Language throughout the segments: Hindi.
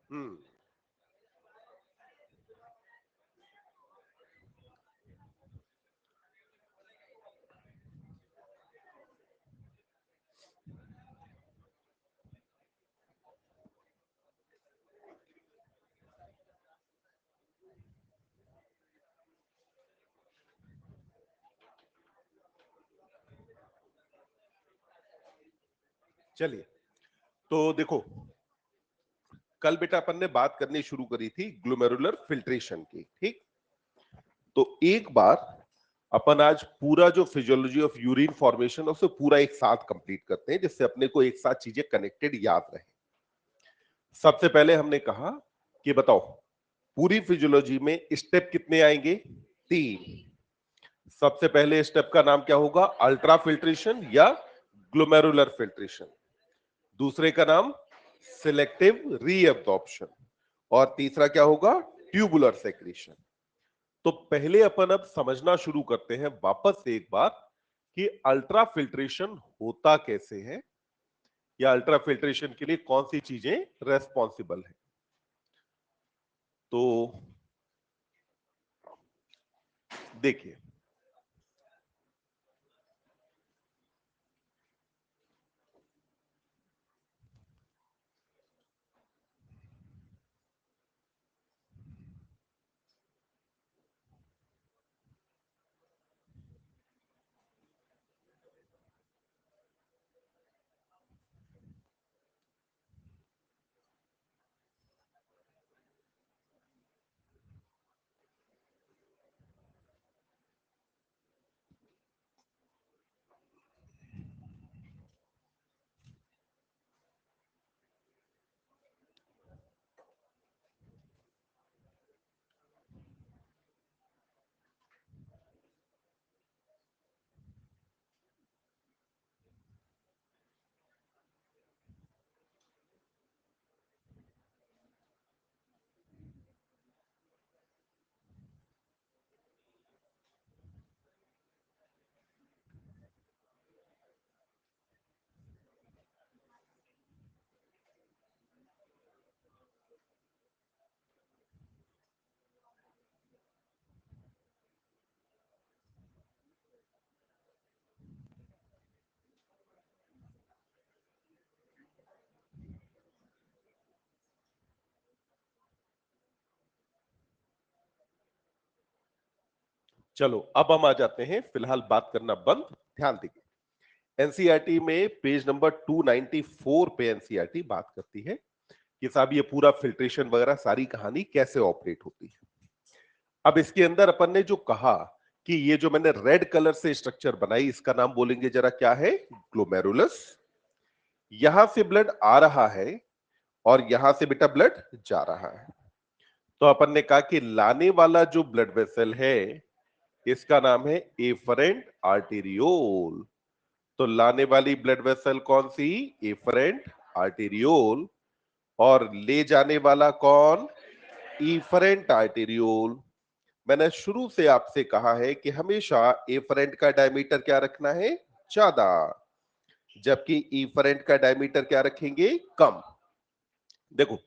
हम्म। चलिए, तो देखो, कल बेटा अपन ने बात करनी शुरू करी थी ग्लोमेरुलर फिल्ट्रेशन की, ठीक। तो एक बार अपन आज पूरा जो फिजियोलॉजी ऑफ यूरिन फॉर्मेशन है उसे पूरा एक साथ कंप्लीट करते हैं, जिससे अपने को एक साथ चीजें कनेक्टेड याद रहे। सबसे पहले हमने कहा कि बताओ पूरी फिजियोलॉजी में स्टेप कितने आएंगे? 3। सबसे पहले स्टेप का नाम क्या होगा? अल्ट्रा फिल्ट्रेशन या ग्लोमेरुलर फिल्ट्रेशन। दूसरे का नाम सिलेक्टिव रीअब्जॉर्प्शन। और तीसरा क्या होगा? Tubular secretion. तो पहले अपन अब समझना शुरू करते हैं वापस से एक बार कि अल्ट्रा फिल्ट्रेशन होता कैसे है, या अल्ट्रा फिल्ट्रेशन के लिए कौन सी चीजें रेस्पॉन्सिबल है। तो देखिए, चलो अब हम आ जाते हैं, फिलहाल बात करना बंद, ध्यान दीजिए। एनसीईआरटी में पेज नंबर 294 पे एनसीईआरटी बात करती है कि साहब ये पूरा फिल्ट्रेशन वगैरह सारी कहानी कैसे ऑपरेट होती है। अब इसके अंदर अपन ने जो कहा कि ये जो मैंने रेड कलर से स्ट्रक्चर बनाई, इसका नाम बोलेंगे जरा, क्या है? ग्लोमेरुलस। यहां से ब्लड आ रहा है और यहां से बेटा ब्लड जा रहा है। तो अपन ने कहा कि लाने वाला जो ब्लड वेसल है इसका नाम है एफरेंट आर्टेरियोल। तो लाने वाली ब्लड वेसल कौन सी? Efferent arteriole. और ले जाने वाला कौन? Efferent arteriole. मैंने शुरू से आपसे कहा है कि हमेशा एफरेंट का डायमीटर क्या रखना है? ज्यादा, जबकि इफरेंट का डायमीटर क्या रखेंगे? कम। देखो,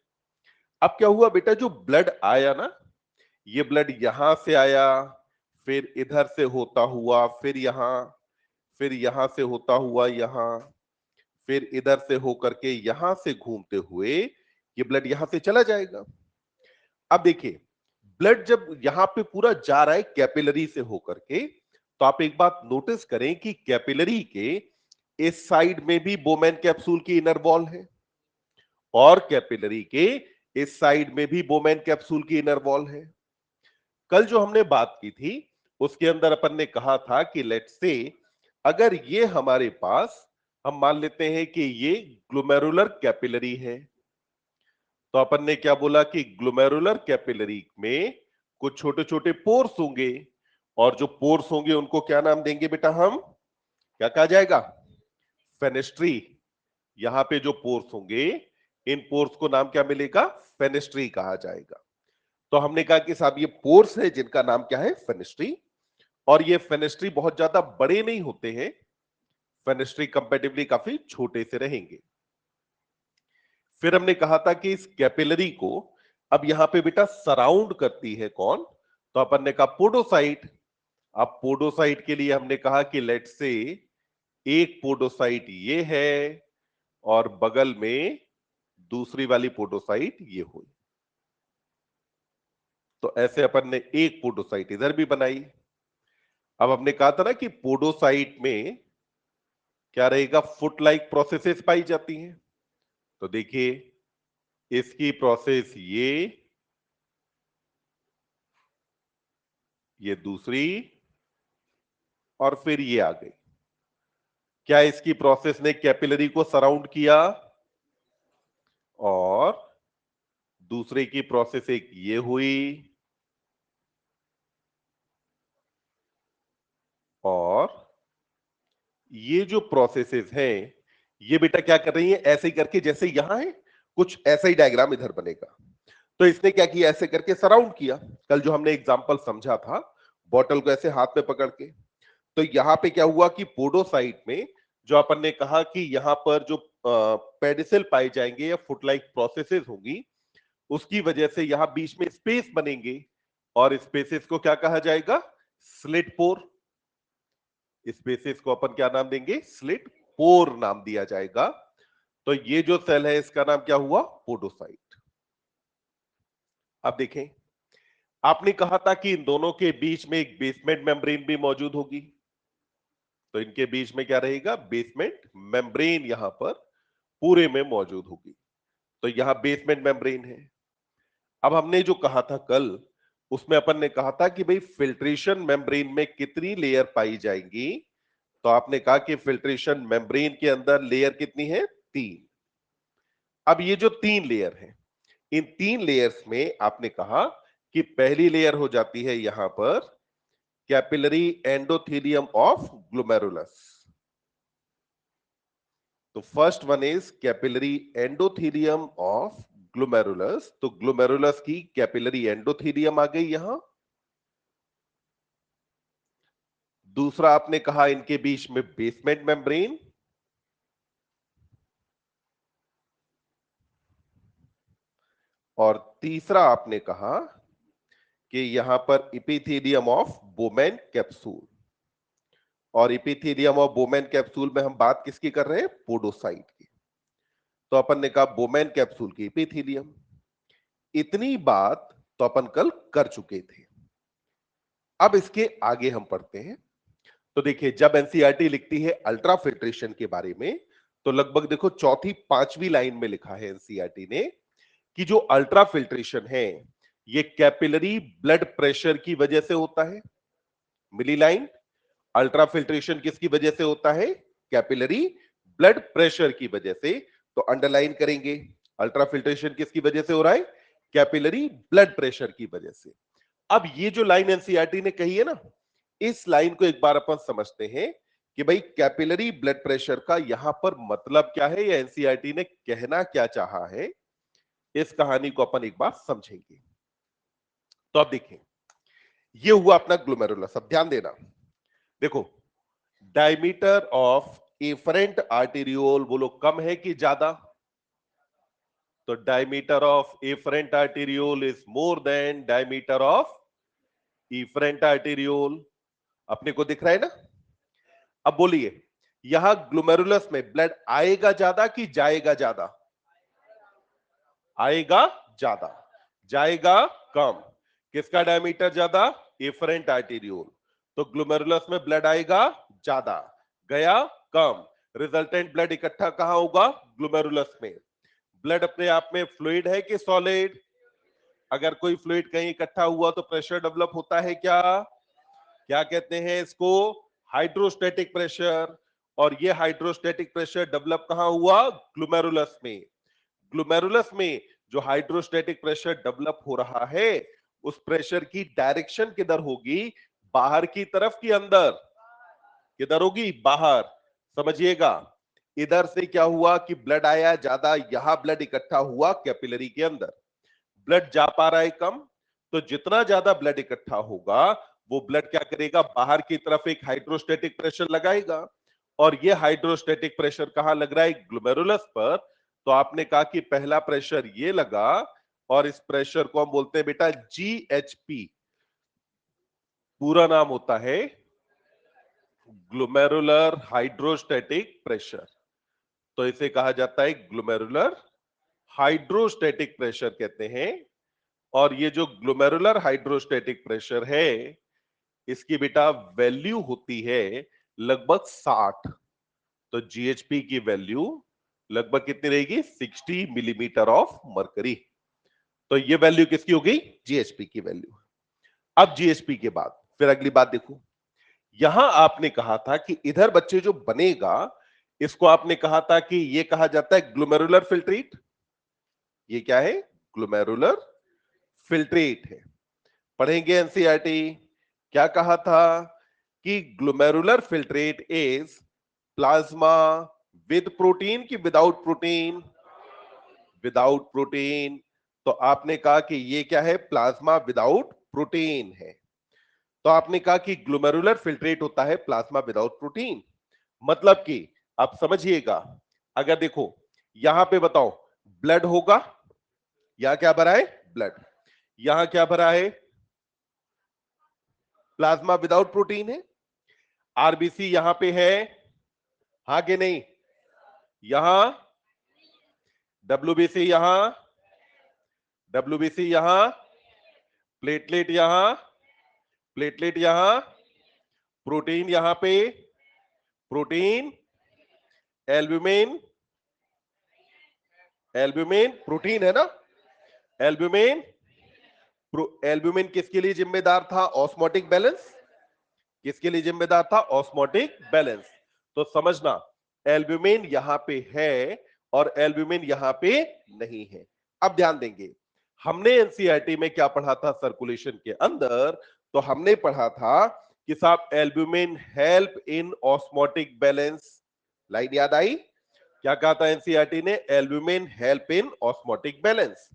अब क्या हुआ बेटा, जो ब्लड आया ना, ये ब्लड यहां से आया, फिर इधर से होता हुआ, फिर यहां से होता हुआ यहां, फिर इधर से होकर के यहां से घूमते हुए ये ब्लड यहां से चला जाएगा। अब देखिए, ब्लड जब यहां पे पूरा जा रहा है कैपिलरी से होकर के, तो आप एक बात नोटिस करें कि कैपिलरी के इस साइड में भी बोमेन कैप्सूल की इनर वॉल है, और कैपिलरी के इस साइड में भी बोमेन कैप्सूल की इनर वॉल है। कल जो हमने बात की थी उसके अंदर अपन ने कहा था कि लेट्स से अगर ये हमारे पास, हम मान लेते हैं कि ये ग्लोमेरुलर कैपिलरी है, तो अपन ने क्या बोला कि ग्लोमेरुलर कैपिलरी में कुछ छोटे छोटे पोर्स होंगे, और जो पोर्स होंगे उनको क्या नाम देंगे बेटा? हम क्या कहा जाएगा? फेनेस्ट्री। यहां पे जो पोर्स होंगे, इन पोर्स को नाम क्या मिलेगा? फेनेस्ट्री कहा जाएगा। तो हमने कहा कि साहब ये पोर्स है जिनका नाम क्या है? फेनेस्ट्री। और ये फेनेस्ट्री बहुत ज्यादा बड़े नहीं होते हैं, फेनेस्ट्री कंपैरेटिवली काफी छोटे से रहेंगे। फिर हमने कहा था कि इस कैपिलरी को अब यहां पे बेटा सराउंड करती है कौन, तो अपन ने कहा पोडोसाइट। अब पोडोसाइट के लिए हमने कहा कि लेट से एक पोडोसाइट ये है और बगल में दूसरी वाली पोडोसाइट ये हुई, तो ऐसे अपन ने एक पोडोसाइट इधर भी बनाई। अब हमने कहा था ना कि पोडोसाइट में क्या रहेगा, फुट लाइक प्रोसेसेस पाई जाती हैं। तो देखिए इसकी प्रोसेस ये दूसरी और फिर ये आ गई। क्या इसकी प्रोसेस ने कैपिलरी को सराउंड किया, और दूसरे की प्रोसेस एक ये हुई, और ये जो प्रोसेसेस हैं ये बेटा क्या कर रही हैं, ऐसे ही करके जैसे यहां है कुछ ऐसा ही डायग्राम इधर बनेगा। तो इसने क्या किया, ऐसे करके सराउंड किया। कल जो हमने एग्जांपल समझा था बॉटल को ऐसे हाथ में पकड़ के, तो यहां पे क्या हुआ कि पोडोसाइट में जो अपन ने कहा कि यहां पर जो पेडिसल पाए जाएंगे या फुट लाइक प्रोसेसेस होंगी, उसकी वजह से यहां बीच में स्पेस बनेंगे, और स्पेसेस को क्या कहा जाएगा, स्लिट पोर। स्पेसेस को अपन क्या नाम देंगे, स्लिट पोर नाम दिया जाएगा। तो ये जो सेल है इसका नाम क्या हुआ, पोडोसाइट। अब देखें, आपने कहा था कि इन दोनों के बीच में एक बेसमेंट मेम्ब्रेन भी मौजूद होगी, तो इनके बीच में क्या रहेगा, बेसमेंट मेम्ब्रेन यहां पर पूरे में मौजूद होगी। तो यहां बेसमेंट मेम्ब्रेन है। अब हमने जो कहा था कल, उसमें अपन ने कहा था कि भाई फिल्ट्रेशन मेम्ब्रेन में कितनी लेयर पाई जाएंगी, तो आपने कहा कि फिल्ट्रेशन मेम्ब्रेन के अंदर लेयर कितनी है, 3। अब ये जो 3 लेयर हैं, इन 3 लेयर्स में आपने कहा कि पहली लेयर हो जाती है यहां पर कैपिलरी एंडोथेलियम ऑफ ग्लोमेरुलस। तो first one is capillary endothelium of glomerulus, तो ग्लोमेरुलस की कैपिलरी एंडोथेलियम आ गई यहां। दूसरा आपने कहा इनके बीच में बेसमेंट मेम्ब्रेन, और तीसरा आपने कहा कि यहां पर इपिथेलियम ऑफ बोमेन कैप्सूल। और इपिथेलियम ऑफ बोमेन कैप्सूल में हम बात किसकी कर रहे हैं, पोडोसाइट की। तो अपन ने कहा बोमेन कैप्सूल की इपिथेलियम। इतनी बात तो अपन कल कर चुके थे। अब इसके आगे हम पढ़ते हैं। तो देखिए जब एनसीईआरटी लिखती है अल्ट्रा फिल्ट्रेशन के बारे में, तो लगभग देखो चौथी पांचवी लाइन में लिखा है एनसीईआरटी ने कि जो अल्ट्रा फिल्ट्रेशन है ये कैपिलरी ब्लड प्रेशर की वजह से होता है। मिली लाइन, अल्ट्रा फिल्ट्रेशन किसकी वजह से होता है, कैपिलरी ब्लड प्रेशर की वजह से। तो अंडरलाइन करेंगे, अल्ट्रा फिल्ट्रेशन किसकी वजह से हो रहा है, कैपिलरी ब्लड प्रेशर की वजह से। अब ये जो लाइन एनसीईआरटी ने कही है ना, इस लाइन को एक बार अपन समझते हैं कि भाई कैपिलरी ब्लड प्रेशर का यहां पर मतलब क्या है, या एनसीईआरटी ने कहना क्या चाहा है, इस कहानी को अपन एक बार समझेंगे। तो अब देखें, ये हुआ अपना ग्लोमेरुलस। अब ध्यान देना, देखो डायमीटर ऑफ एफरेंट आर्टेरियोल बोलो कम है कि ज्यादा, तो diameter of afferent arteriole is more than diameter of efferent arteriole. अपने को दिख रहा है ना। अब बोलिए, यहां ग्लोमेरुलस में ब्लड आएगा ज्यादा कि जाएगा ज्यादा, आएगा ज्यादा, जाएगा कम। किसका डायमीटर ज्यादा, एफरेंट आर्टेरियोल। तो ग्लोमेरुलस में ब्लड आएगा ज्यादा, गया कम। रिजल्टेंट ब्लड इकट्ठा कहां होगा, ग्लोमेरुलस में। ब्लड अपने आप में फ्लूइड है कि सॉलिड, अगर कोई फ्लूइड कहीं इकट्ठा हुआ तो प्रेशर डेवलप होता है क्या, क्या कहते हैं इसको, हाइड्रोस्टैटिक प्रेशर। और ये हाइड्रोस्टैटिक प्रेशर डेवलप कहां हुआ, ग्लोमेरुलस में। ग्लोमेरुलस में जो हाइड्रोस्टैटिक प्रेशर डेवलप हो रहा है, उस प्रेशर की डायरेक्शन किधर होगी, बाहर की तरफ की अंदर, किधर होगी, बाहर। समझिएगा, इधर से क्या हुआ कि ब्लड आया ज्यादा, यहां ब्लड इकट्ठा हुआ कैपिलरी के अंदर, ब्लड जा पा रहा है कम। तो जितना ज्यादा ब्लड इकट्ठा होगा, वो ब्लड क्या करेगा, बाहर की तरफ एक हाइड्रोस्टैटिक प्रेशर लगाएगा। और ये हाइड्रोस्टैटिक प्रेशर कहां लग रहा है, ग्लोमेरुलस पर। तो आपने कहा कि पहला प्रेशर ये लगा और इस प्रेशर को हम बोलते हैं बेटा GHP। पूरा नाम होता है ग्लोमेरुलर हाइड्रोस्टैटिक प्रेशर। तो इसे कहा जाता है ग्लोमेरुलर हाइड्रोस्टैटिक प्रेशर कहते हैं। और ये जो ग्लोमेरुलर हाइड्रोस्टैटिक प्रेशर है इसकी बेटा वैल्यू होती है लगभग 60। तो जीएचपी की वैल्यू लगभग कितनी रहेगी? 60 मिलीमीटर ऑफ मरकरी। तो ये वैल्यू किसकी हो गई? जीएचपी की वैल्यू। अब जीएचपी के बाद फिर अगली बात देखो, यहां आपने कहा था कि इधर बच्चे जो बनेगा इसको आपने कहा था कि ये कहा जाता है ग्लोमेरुलर फिल्ट्रेट। ये क्या है? ग्लोमेरुलर फिल्ट्रेट है। पढ़ेंगे एनसीईआरटी। क्या कहा था कि glomerular filtrate is plasma with protein की विदाउट प्रोटीन? Without protein. तो आपने कहा कि ये क्या है? प्लाज्मा विदाउट प्रोटीन है। तो आपने कहा कि ग्लोमेरुलर फिल्ट्रेट होता है प्लाज्मा विदाउट प्रोटीन। मतलब कि आप समझिएगा, अगर देखो यहां पे बताओ ब्लड होगा, यहां क्या भरा है? ब्लड। यहां क्या भरा है? प्लाज्मा विदाउट प्रोटीन है। आरबीसी यहां पे है, हाँ कि नहीं? यहां डब्ल्यूबीसी, यहां डब्ल्यूबीसी, यहां प्लेटलेट, यहां प्लेटलेट, यहां प्रोटीन, यहां पे प्रोटीन, एल्ब्यूमिन, एल्ब्यूमिन प्रोटीन है ना? एल्ब्यूमिन, एल्ब्यूमिन किसके लिए जिम्मेदार था? Osmotic balance. किसके लिए जिम्मेदार था? Osmotic balance. तो समझना, एल्ब्यूमिन यहां पे है और एल्ब्यूमिन यहां पे नहीं है। अब ध्यान देंगे, हमने एनसीईआरटी में क्या पढ़ा था सर्कुलेशन के अंदर? तो हमने पढ़ा था कि साहब albumin help in osmotic balance. Line याद आई? क्या कहा था एनसीईआरटी ने? Albumin help in osmotic balance.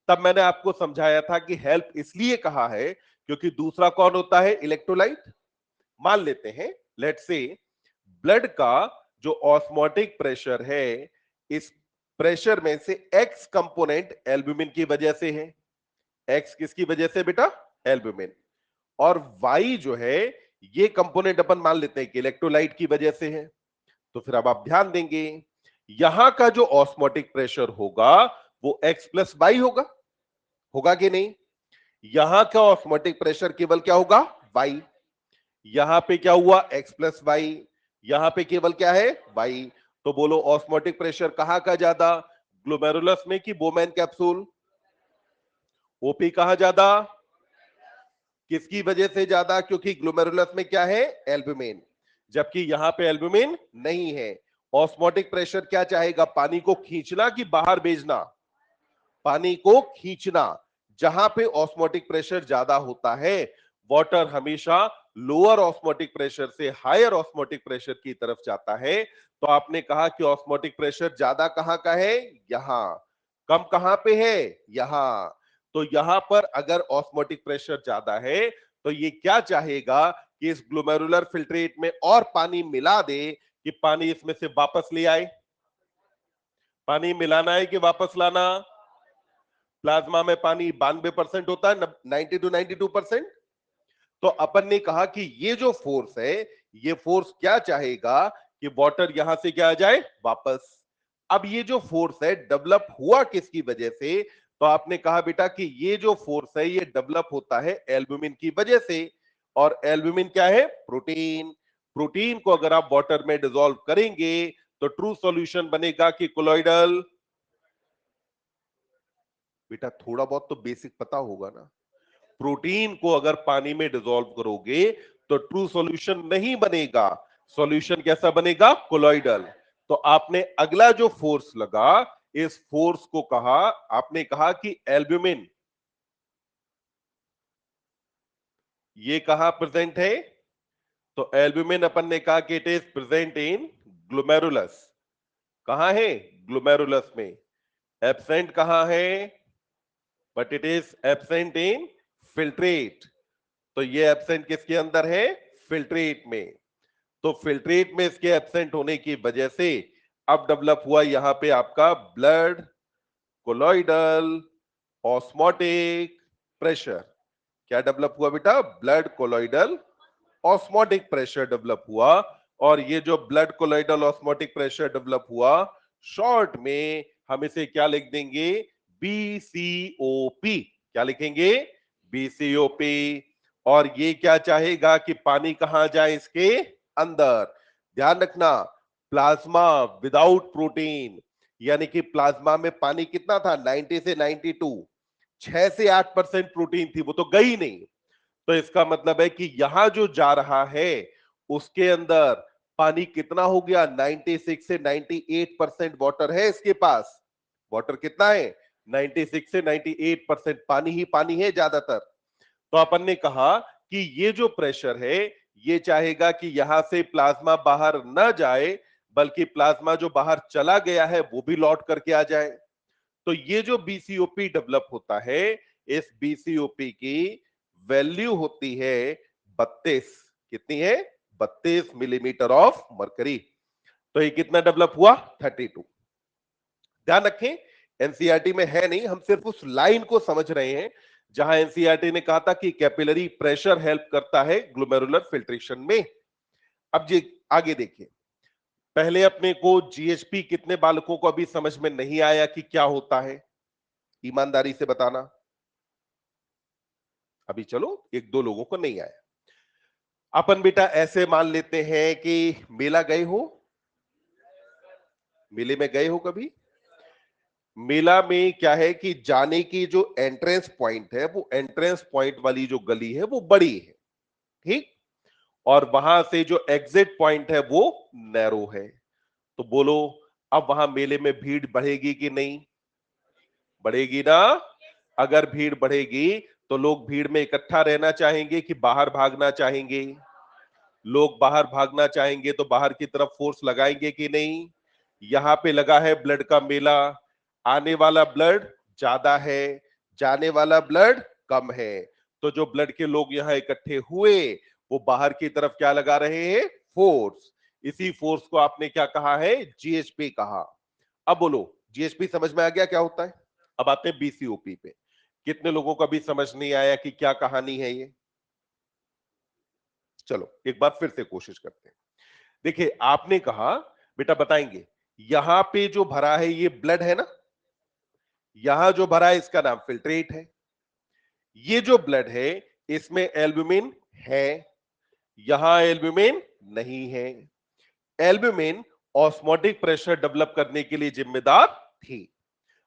तब मैंने आपको समझाया था कि हेल्प इसलिए कहा है क्योंकि दूसरा कौन होता है? इलेक्ट्रोलाइट। मान लेते हैं, लेट्स से ब्लड का जो ऑस्मोटिक प्रेशर है, इस प्रेशर में से एक्स कंपोनेंट एल्ब्यूमिन की वजह से है। एक्स किसकी वजह से बेटा? एल्ब्यूमिन। और वाई जो है ये कंपोनेंट अपन मान लेते हैं कि इलेक्ट्रोलाइट की वजह से है। तो फिर अब आप ध्यान देंगे, यहां का जो ऑस्मोटिक प्रेशर होगा वो एक्स प्लस वाई होगा। होगा कि नहीं? यहां का ऑस्मोटिक प्रेशर केवल क्या होगा? वाई। यहां पे क्या हुआ? X plus Y. यहां पे केवल क्या है? वाई। तो बोलो ऑस्मोटिक प्रेशर कहां का ज्यादा? ग्लोमेरुलस में कि बोमैन कैप्सूल? ओपी कहां ज्यादा? किसकी वजह से ज्यादा? क्योंकि ग्लोमेरुलस में क्या है? एल्ब्यूमिन। जबकि यहां पे एल्ब्यूमिन नहीं है। ऑस्मोटिक प्रेशर क्या चाहेगा? पानी को खींचना कि बाहर भेजना? पानी को खींचना। जहां पे ऑस्मोटिक प्रेशर ज्यादा होता है वाटर हमेशा लोअर ऑस्मोटिक प्रेशर से हायर ऑस्मोटिक प्रेशर की तरफ जाता है। तो आपने कहा कि ऑस्मोटिक प्रेशर ज्यादा कहां का है? यहां। कम कहां पे है? यहां। तो यहां पर अगर ऑस्मोटिक प्रेशर ज्यादा है तो ये क्या चाहेगा कि इस ग्लोमेरुलर फिल्ट्रेट में और पानी मिला दे कि पानी इसमें से वापस ले आए। पानी मिलाना है कि वापस लाना? प्लाज्मा में पानी 92% होता है, 90 to 92%। तो अपन ने कहा कि ये जो फोर्स है, ये फोर्स क्या चाहेगा कि वाटर यहां से क्या आ जाए? वापस। अब ये जो फोर्स है डेवलप हुआ किसकी वजह से? तो आपने कहा बेटा कि ये जो फोर्स है ये डेवलप होता है एल्ब्यूमिन की वजह से। और एल्ब्यूमिन क्या है? प्रोटीन। प्रोटीन को अगर आप वाटर में डिसॉल्व करेंगे तो ट्रू सॉल्यूशन बनेगा कि कोलॉइडल? बेटा थोड़ा बहुत तो बेसिक पता होगा ना। प्रोटीन को अगर पानी में डिसॉल्व करोगे तो ट्रू सॉल्यूशन नहीं बनेगा। सॉल्यूशन कैसा बनेगा? कोलॉइडल। तो आपने अगला जो फोर्स लगा, इस फोर्स को कहा, आपने कहा कि एल्ब्यूमिन ये कहां प्रेजेंट है? तो एल्ब्यूमिन अपन ने कहा कि it is present in glomerulus. कहां है? ग्लोमेरुलस में। एब्सेंट कहां है? But it is absent in filtrate. तो ये एब्सेंट किसके अंदर है? फिल्ट्रेट में। तो फिल्ट्रेट में इसके एब्सेंट होने की वजह से अब डेवलप हुआ यहां पे आपका ब्लड कोलॉइडल ऑस्मोटिक प्रेशर। क्या डेवलप हुआ बेटा? Blood colloidal osmotic pressure develop हुआ। और ये जो blood colloidal osmotic pressure develop हुआ, शॉर्ट में हम इसे क्या लिख देंगे? बीसीओपी। क्या लिखेंगे? बीसीओपी। और ये क्या चाहेगा कि पानी कहां जाए? इसके अंदर। ध्यान रखना, प्लाज्मा विदाउट प्रोटीन, यानी कि प्लाज्मा में पानी कितना था? 90 से 92, 6 से 8% प्रोटीन थी, वो तो गई नहीं। तो इसका मतलब है कि यहां जो जा रहा है उसके अंदर पानी कितना हो गया? 96 से 98% वाटर है इसके पास। वाटर कितना है? 96 से 98% पानी ही पानी है ज्यादातर। तो अपन ने कहा कि ये जो प्रेशर है ये चाहेगा कि यहां से प्लाज्मा बाहर न जाए, बल्कि प्लाज्मा जो बाहर चला गया है वो भी लौट करके आ जाए। तो ये जो बीसीओपी डेवलप होता है, इस बीसीओपी की वैल्यू होती है 32। कितनी है? 32 मिलीमीटर ऑफ मरकरी। तो ये कितना डेवलप हुआ? 32। ध्यान रखें, एनसीईआरटी में है नहीं, हम सिर्फ उस लाइन को समझ रहे हैं जहां एनसीईआरटी ने कहा था कि कैपिलरी प्रेशर हेल्प करता है ग्लोमेरुलर फिल्ट्रेशन में। अब जी आगे देखिए, पहले अपने को जीएचपी कितने बालकों को अभी समझ में नहीं आया कि क्या होता है? ईमानदारी से बताना। अभी चलो एक दो लोगों को नहीं आया। अपन बेटा ऐसे मान लेते हैं कि मेला गए हो, मेले में गए हो कभी? मेला में क्या है कि जाने की जो एंट्रेंस पॉइंट है, वो एंट्रेंस पॉइंट वाली जो गली है वो बड़ी है, ठीक? और वहां से जो एग्जिट पॉइंट है वो नैरो है। तो बोलो, अब वहां मेले में भीड़ बढ़ेगी कि नहीं? बढ़ेगी ना? अगर भीड़ बढ़ेगी तो लोग भीड़ में इकट्ठा रहना चाहेंगे कि बाहर भागना चाहेंगे? लोग बाहर भागना चाहेंगे तो बाहर की तरफ फोर्स लगाएंगे कि नहीं? यहां पे लगा है ब्लड का मेला, आने वाला ब्लड ज्यादा है, जाने वाला ब्लड कम है। तो जो ब्लड के लोग यहां इकट्ठे हुए, वो बाहर की तरफ क्या लगा रहे हैं? फोर्स। इसी फोर्स को आपने क्या कहा है? जीएचपी कहा। अब बोलो, जीएचपी समझ में आ गया क्या होता है? अब आते हैं बीसीओपी पे। कितने लोगों को अभी समझ नहीं आया कि क्या कहानी है ये? चलो एक बार फिर से कोशिश करते हैं। देखिए, आपने कहा बेटा बताएंगे, यहां पे जो भरा है ये ब्लड है ना, यहां जो भरा है इसका नाम फिल्ट्रेट है। ये जो ब्लड है इसमें एल्ब्यूमिन है, यहां एल्ब्यूमिन नहीं है। एल्ब्यूमिन ऑस्मोटिक प्रेशर डेवलप करने के लिए जिम्मेदार थी।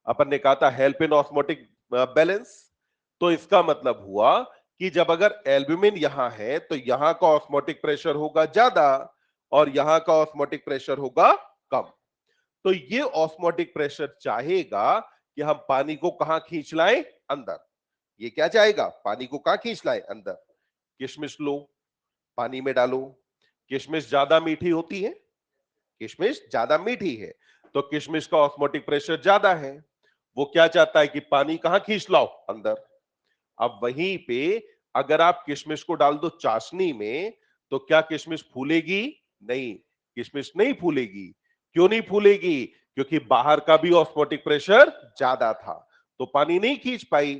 अपन ने कहा था हेल्प इन ऑस्मोटिक बैलेंस। तो इसका मतलब हुआ कि जब अगर एल्ब्यूमिन यहां है तो यहां का ऑस्मोटिक प्रेशर होगा ज्यादा और यहां का ऑस्मोटिक प्रेशर होगा कम। तो ये ऑस्मोटिक प्रेशर चाहेगा कि हम पानी को कहां खींच लाएं? अंदर। ये क्या चाहेगा? पानी को कहां खींच लाएं? अंदर। किशमिश लो, पानी में डालो। किशमिश ज्यादा मीठी होती है, किशमिश ज्यादा मीठी है, तो किशमिश का ऑस्मोटिक प्रेशर ज्यादा है। वो क्या चाहता है कि पानी कहां खींच लाओ? अंदर। अब वहीं पे अगर आप किशमिश को डाल दो चाशनी में, तो क्या किशमिश फूलेगी? नहीं, किशमिश नहीं फूलेगी। क्यों नहीं फूलेगी? क्योंकि बाहर का भी ऑस्मोटिक प्रेशर ज्यादा था, तो पानी नहीं खींच पाई।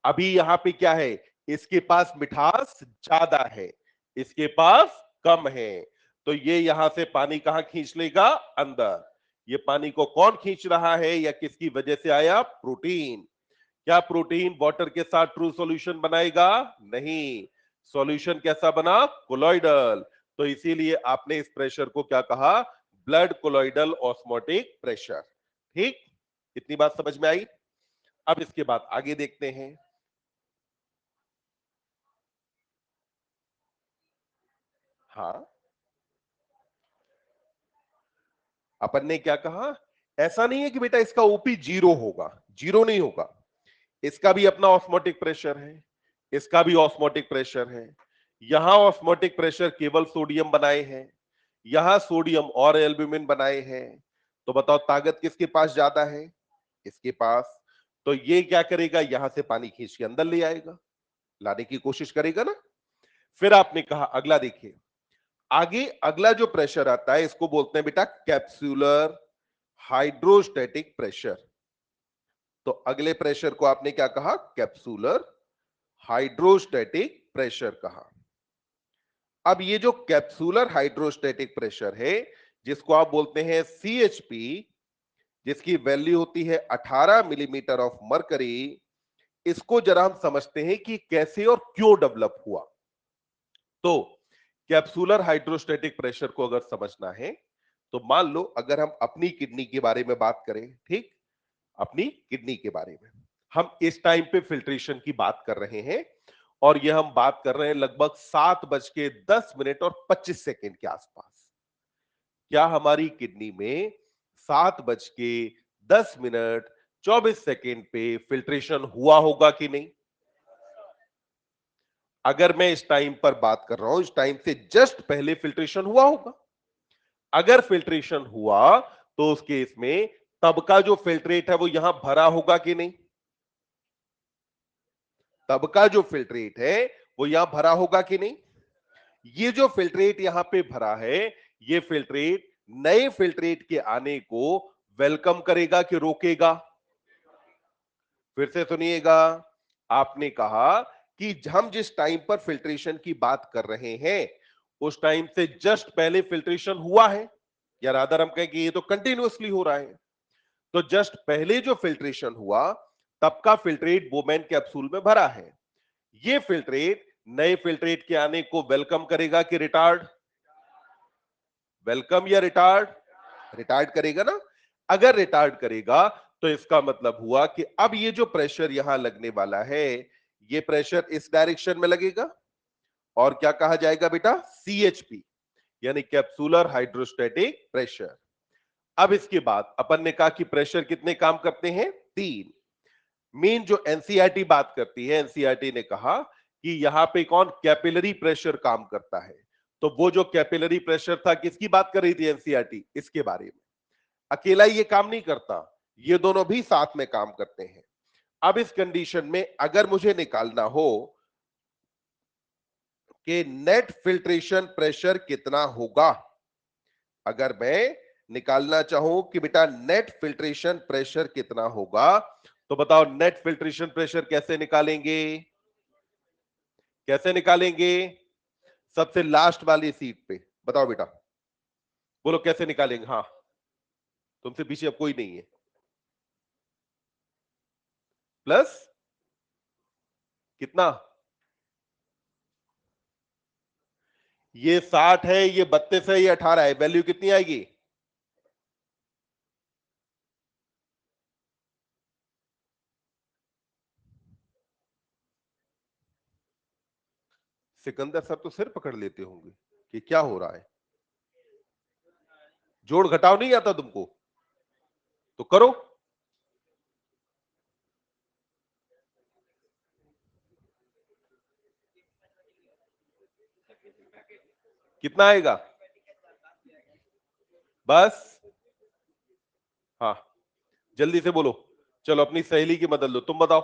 अभी यहां पे क्या है? इसके पास मिठास ज्यादा है, इसके पास कम है। तो ये यहां से पानी कहां खींच लेगा? अंदर। ये पानी को कौन खींच रहा है या किसकी वजह से आया? प्रोटीन। क्या प्रोटीन वाटर के साथ ट्रू सॉल्यूशन बनाएगा? नहीं। सॉल्यूशन कैसा बना? कोलॉइडल। तो इसीलिए आपने इस प्रेशर को क्या कहा? Blood colloidal osmotic pressure. ठीक, इतनी बात समझ में आई? अब इसके बाद आगे देखते हैं। हाँ, अपन ने क्या कहा? ऐसा नहीं है कि बेटा इसका ओपी जीरो होगा, जीरो नहीं होगा। इसका भी अपना ऑस्मोटिक प्रेशर है, इसका भी ऑस्मोटिक प्रेशर है। यहां ऑस्मोटिक प्रेशर केवल सोडियम बनाए हैं, यहां सोडियम और एल्ब्यूमिन बनाए हैं। तो बताओ ताकत किसके पास ज्यादा है? इसके पास। तो ये क्या करेगा? यहां से पानी खींच के अंदर ले आएगा, लाने की कोशिश करेगा ना। फिर आपने कहा अगला देखिए, आगे अगला जो प्रेशर आता है इसको बोलते हैं बेटा कैप्सूलर हाइड्रोस्टैटिक प्रेशर। तो अगले प्रेशर को आपने क्या कहा? कैप्सूलर हाइड्रोस्टैटिक प्रेशर कहा। अब ये जो कैप्सूलर हाइड्रोस्टैटिक प्रेशर है, जिसको आप बोलते हैं सीएचपी, जिसकी वैल्यू होती है 18 मिलीमीटर ऑफ मरकरी, इसको जरा हम समझते हैं कि कैसे और क्यों डेवलप हुआ। तो कैप्सूलर हाइड्रोस्टैटिक प्रेशर को अगर समझना है, तो मान लो अगर हम अपनी किडनी के बारे में बात करें, ठीक, अपनी किडनी के बारे में हम इस टाइम पे फिल्ट्रेशन की बात कर रहे हैं, और यह हम बात कर रहे हैं लगभग 7:10 और 25 सेकंड के आसपास। क्या हमारी किडनी में 7:10 पे फिल्ट्रेशन हुआ होगा कि नहीं? अगर मैं इस टाइम पर बात कर रहा हूं, इस टाइम से जस्ट पहले फिल्ट्रेशन हुआ होगा। अगर फिल्ट्रेशन हुआ तो उस केस में तब का जो फिल्ट्रेट है वो यहां भरा होगा कि नहीं? तब का जो फिल्ट्रेट है वो यहां भरा होगा कि नहीं? ये जो फिल्ट्रेट यहां पे भरा है, ये फिल्ट्रेट नए फिल्ट्रेट के आने को वेलकम करेगा कि रोकेगा? फिर से सुनिएगा। आपने कहा कि हम जिस टाइम पर फिल्ट्रेशन की बात कर रहे हैं, उस टाइम से जस्ट पहले फिल्ट्रेशन हुआ है, या रादर हम कहें कि ये तो कंटिन्यूअसली हो रहा है। तो जस्ट पहले जो फिल्ट्रेशन हुआ, तब का फिल्ट्रेट बोमेन कैप्सूल में भरा है। ये फिल्ट्रेट नए फिल्ट्रेट के आने को वेलकम करेगा कि रिटार्ड? वेलकम या रिटार्ड? रिटार्ड करेगा ना। अगर रिटार्ड करेगा तो इसका मतलब हुआ कि अब ये जो प्रेशर यहां लगने वाला है, ये प्रेशर इस डायरेक्शन में लगेगा, और क्या कहा जाएगा बेटा? सीएचपी, यानी कैप्सूलर हाइड्रोस्टैटिक प्रेशर। अब इसके बाद अपन ने कहा कि प्रेशर कितने काम करते हैं? 3। मेन जो एनसीईआरटी बात करती है, एनसीईआरटी ने कहा कि यहां पे कौन कैपिलरी प्रेशर काम करता है। तो वो जो कैपिलरी प्रेशर था, किसकी बात कर रही थी एनसीईआरटी? इसके बारे में। अकेला ये काम नहीं करता, ये दोनों भी साथ में काम करते हैं। अब इस कंडीशन में अगर मुझे निकालना हो कि नेट फिल्ट्रेशन प्रेशर कितना होगा, अगर मैं निकालना चाहूं कि बेटा नेट फिल्ट्रेशन प्रेशर कितना होगा, तो बताओ नेट फिल्ट्रेशन प्रेशर कैसे निकालेंगे? कैसे निकालेंगे? सबसे लास्ट वाली सीट पे बताओ बेटा, बोलो कैसे निकालेंगे? हाँ, तुमसे पीछे अब कोई नहीं है। प्लस कितना? ये 60 है, ये 32 है, ये 18 है, वैल्यू कितनी आएगी? सिकंदर सर तो सिर पकड़ लेते होंगे कि क्या हो रहा है। जोड़ घटाव नहीं आता तुमको? तो करो। कितना आएगा? बस, हाँ, जल्दी से बोलो। चलो अपनी सहेली की मदद लो, तुम बताओ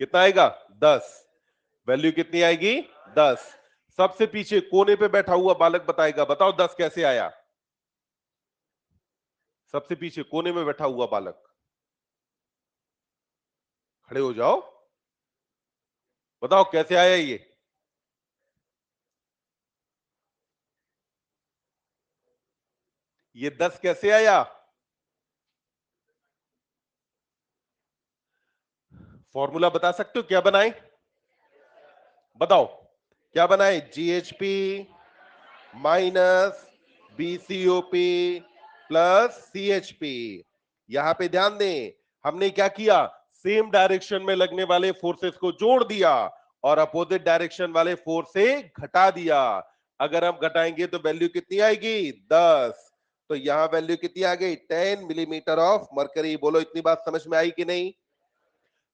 कितना आएगा? 10। वैल्यू कितनी आएगी? 10। सबसे पीछे कोने पे बैठा हुआ बालक बताएगा, बताओ 10 कैसे आया? सबसे पीछे कोने में बैठा हुआ बालक, खड़े हो जाओ, बताओ कैसे आया ये? ये 10 कैसे आया? फॉर्मूला बता सकते हो क्या बनाए? बताओ क्या बनाए? GHP minus BCOP plus CHP. यहां पे ध्यान दें, हमने क्या किया? सेम डायरेक्शन में लगने वाले फोर्सेस को जोड़ दिया और अपोजिट डायरेक्शन वाले फोर्स से घटा दिया। अगर हम घटाएंगे तो वैल्यू कितनी आएगी? 10। तो यहां वैल्यू कितनी आ गई? 10 मिलीमीटर ऑफ मरकरी। बोलो इतनी बात समझ में आई कि नहीं?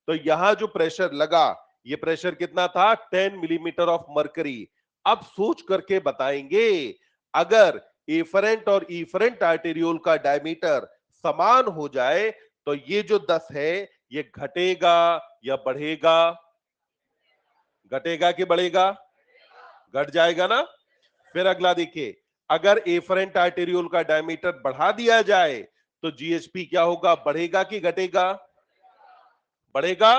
तो यहां जो प्रेशर लगा, ये प्रेशर कितना था? 10 मिलीमीटर ऑफ मरकरी। अब सोच करके बताएंगे, अगर एफरेंट और इफरेंट आर्टेरियोल का डायमीटर समान हो जाए तो ये जो 10 है, ये घटेगा या बढ़ेगा? घटेगा कि बढ़ेगा? घट जाएगा ना। फिर अगला देखिए, अगर एफरेंट आर्टेरियोल का डायमीटर बढ़ा दिया जाए तो जीएचपी क्या होगा, बढ़ेगा कि घटेगा? बढ़ेगा।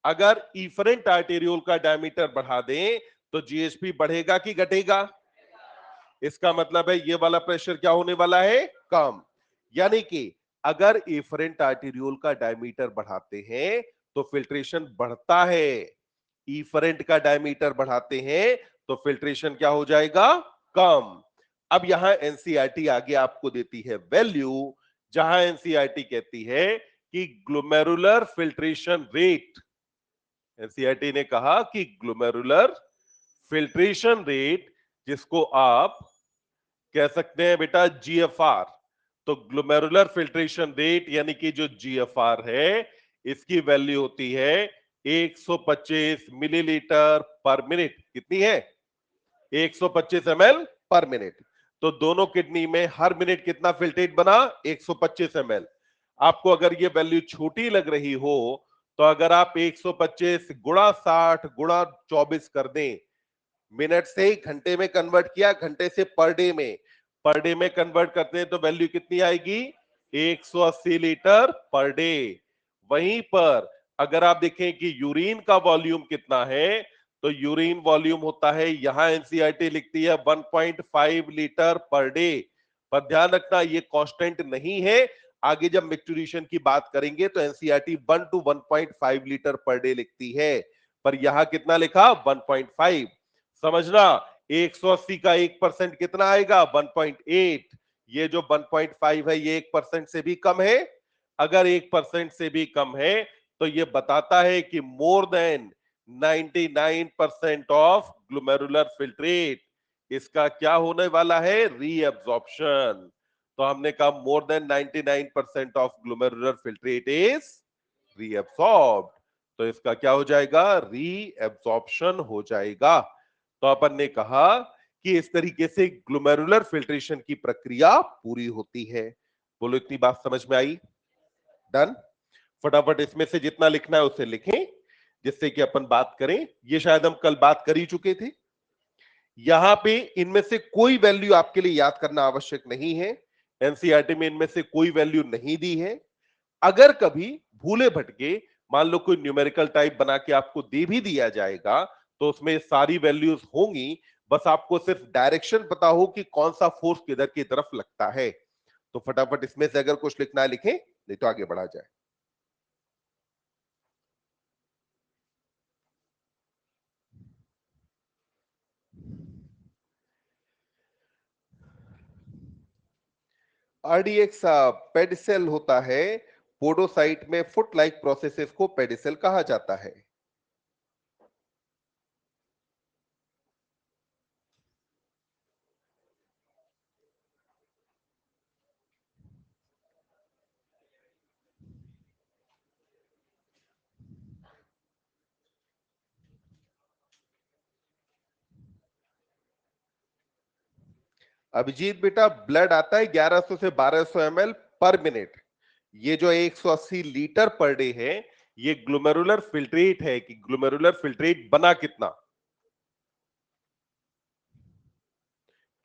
अगर इफरेंट आर्टेरियोल का डायमीटर बढ़ा दें तो जीएचपी बढ़ेगा कि घटेगा? इसका मतलब है ये वाला प्रेशर क्या होने वाला है, कम। यानी कि अगर एफरेंट आर्टेरियोल का डायमीटर बढ़ाते हैं तो फिल्ट्रेशन बढ़ता है, इफरेंट का डायमीटर बढ़ाते हैं तो फिल्ट्रेशन क्या हो जाएगा, कम। अब यहां एनसीईआरटी आगे आपको देती है वैल्यू, जहां एनसीईआरटी कहती है कि ग्लोमेरुलर फिल्ट्रेशन रेट, एनसीईआरटी ने कहा कि ग्लोमेरुलर फिल्ट्रेशन रेट, जिसको आप कह सकते हैं बेटा जीएफआर, तो ग्लोमेरुलर फिल्ट्रेशन रेट यानी कि जो जीएफआर है इसकी वैल्यू होती है 125 मिलीलीटर पर मिनट। कितनी है, 125 एमएल पर मिनट। तो दोनों किडनी में हर मिनट कितना फिल्ट्रेट बना, 125 एमएल। आपको अगर ये वैल्यू छोटी लग रही हो तो अगर आप 125 गुणा 60 गुणा 24 कर दें, मिनट से घंटे में कन्वर्ट किया, घंटे से पर डे में कन्वर्ट करते हैं तो वैल्यू कितनी आएगी, 180 लीटर पर डे। वहीं पर अगर आप देखें कि यूरिन का वॉल्यूम कितना है तो यूरिन वॉल्यूम होता है, यहां एनसीईआरटी लिखती है 1.5 लीटर पर डे। पर ध्यान रखना ये कांस्टेंट नहीं है, आगे जब मैच्योरेशन की बात करेंगे तो NCERT 1 to 1.5 litre per day लिखती है, पर यहां कितना लिखा, 1.5। समझना, 180 का 1% कितना आएगा, 1.8। ये जो 1.5 है ये 1% से भी कम है। अगर 1% से भी कम है तो ये बताता है कि more than 99% of glomerular filtrate, इसका क्या होने वाला है, रीअब्जॉर्प्शन। तो हमने कहा more than 99% of glomerular filtrate is reabsorbed, तो इसका क्या हो जाएगा, रीअब्जॉर्प्शन हो जाएगा। तो अपन ने कहा कि इस तरीके से ग्लोमेरुलर फिल्ट्रेशन की प्रक्रिया पूरी होती है। बोलो इतनी बात समझ में आई? डन। फटाफट इसमें से जितना लिखना है उसे लिखें जिससे कि अपन बात करें। ये शायद हम कल बात कर ही चुके थे। यहां पे इनमें से कोई वैल्यू आपके लिए याद करना आवश्यक नहीं है, एनसीईआरटी में इनमें से कोई वैल्यू नहीं दी है। अगर कभी भूले भटके मान लो कोई न्यूमेरिकल टाइप बना के आपको दे भी दिया जाएगा तो उसमें सारी वैल्यूज होंगी, बस आपको सिर्फ डायरेक्शन पता हो कि कौन सा फोर्स किधर की तरफ लगता है। तो फटाफट इसमें से अगर कुछ लिखना है लिखें, नहीं तो आगे बढ़ा जाए। आरडीएक्स पेडिसेल होता है, पोडोसाइट में फुट लाइक प्रोसेसेस को पेडिसेल कहा जाता है। अभिजीत बेटा, ब्लड आता है 1100 से 1200 एमएल पर मिनट। ये जो 180 लीटर पर डे है ये ग्लोमेरुलर फिल्ट्रेट है कि ग्लोमेरुलर फिल्ट्रेट बना कितना।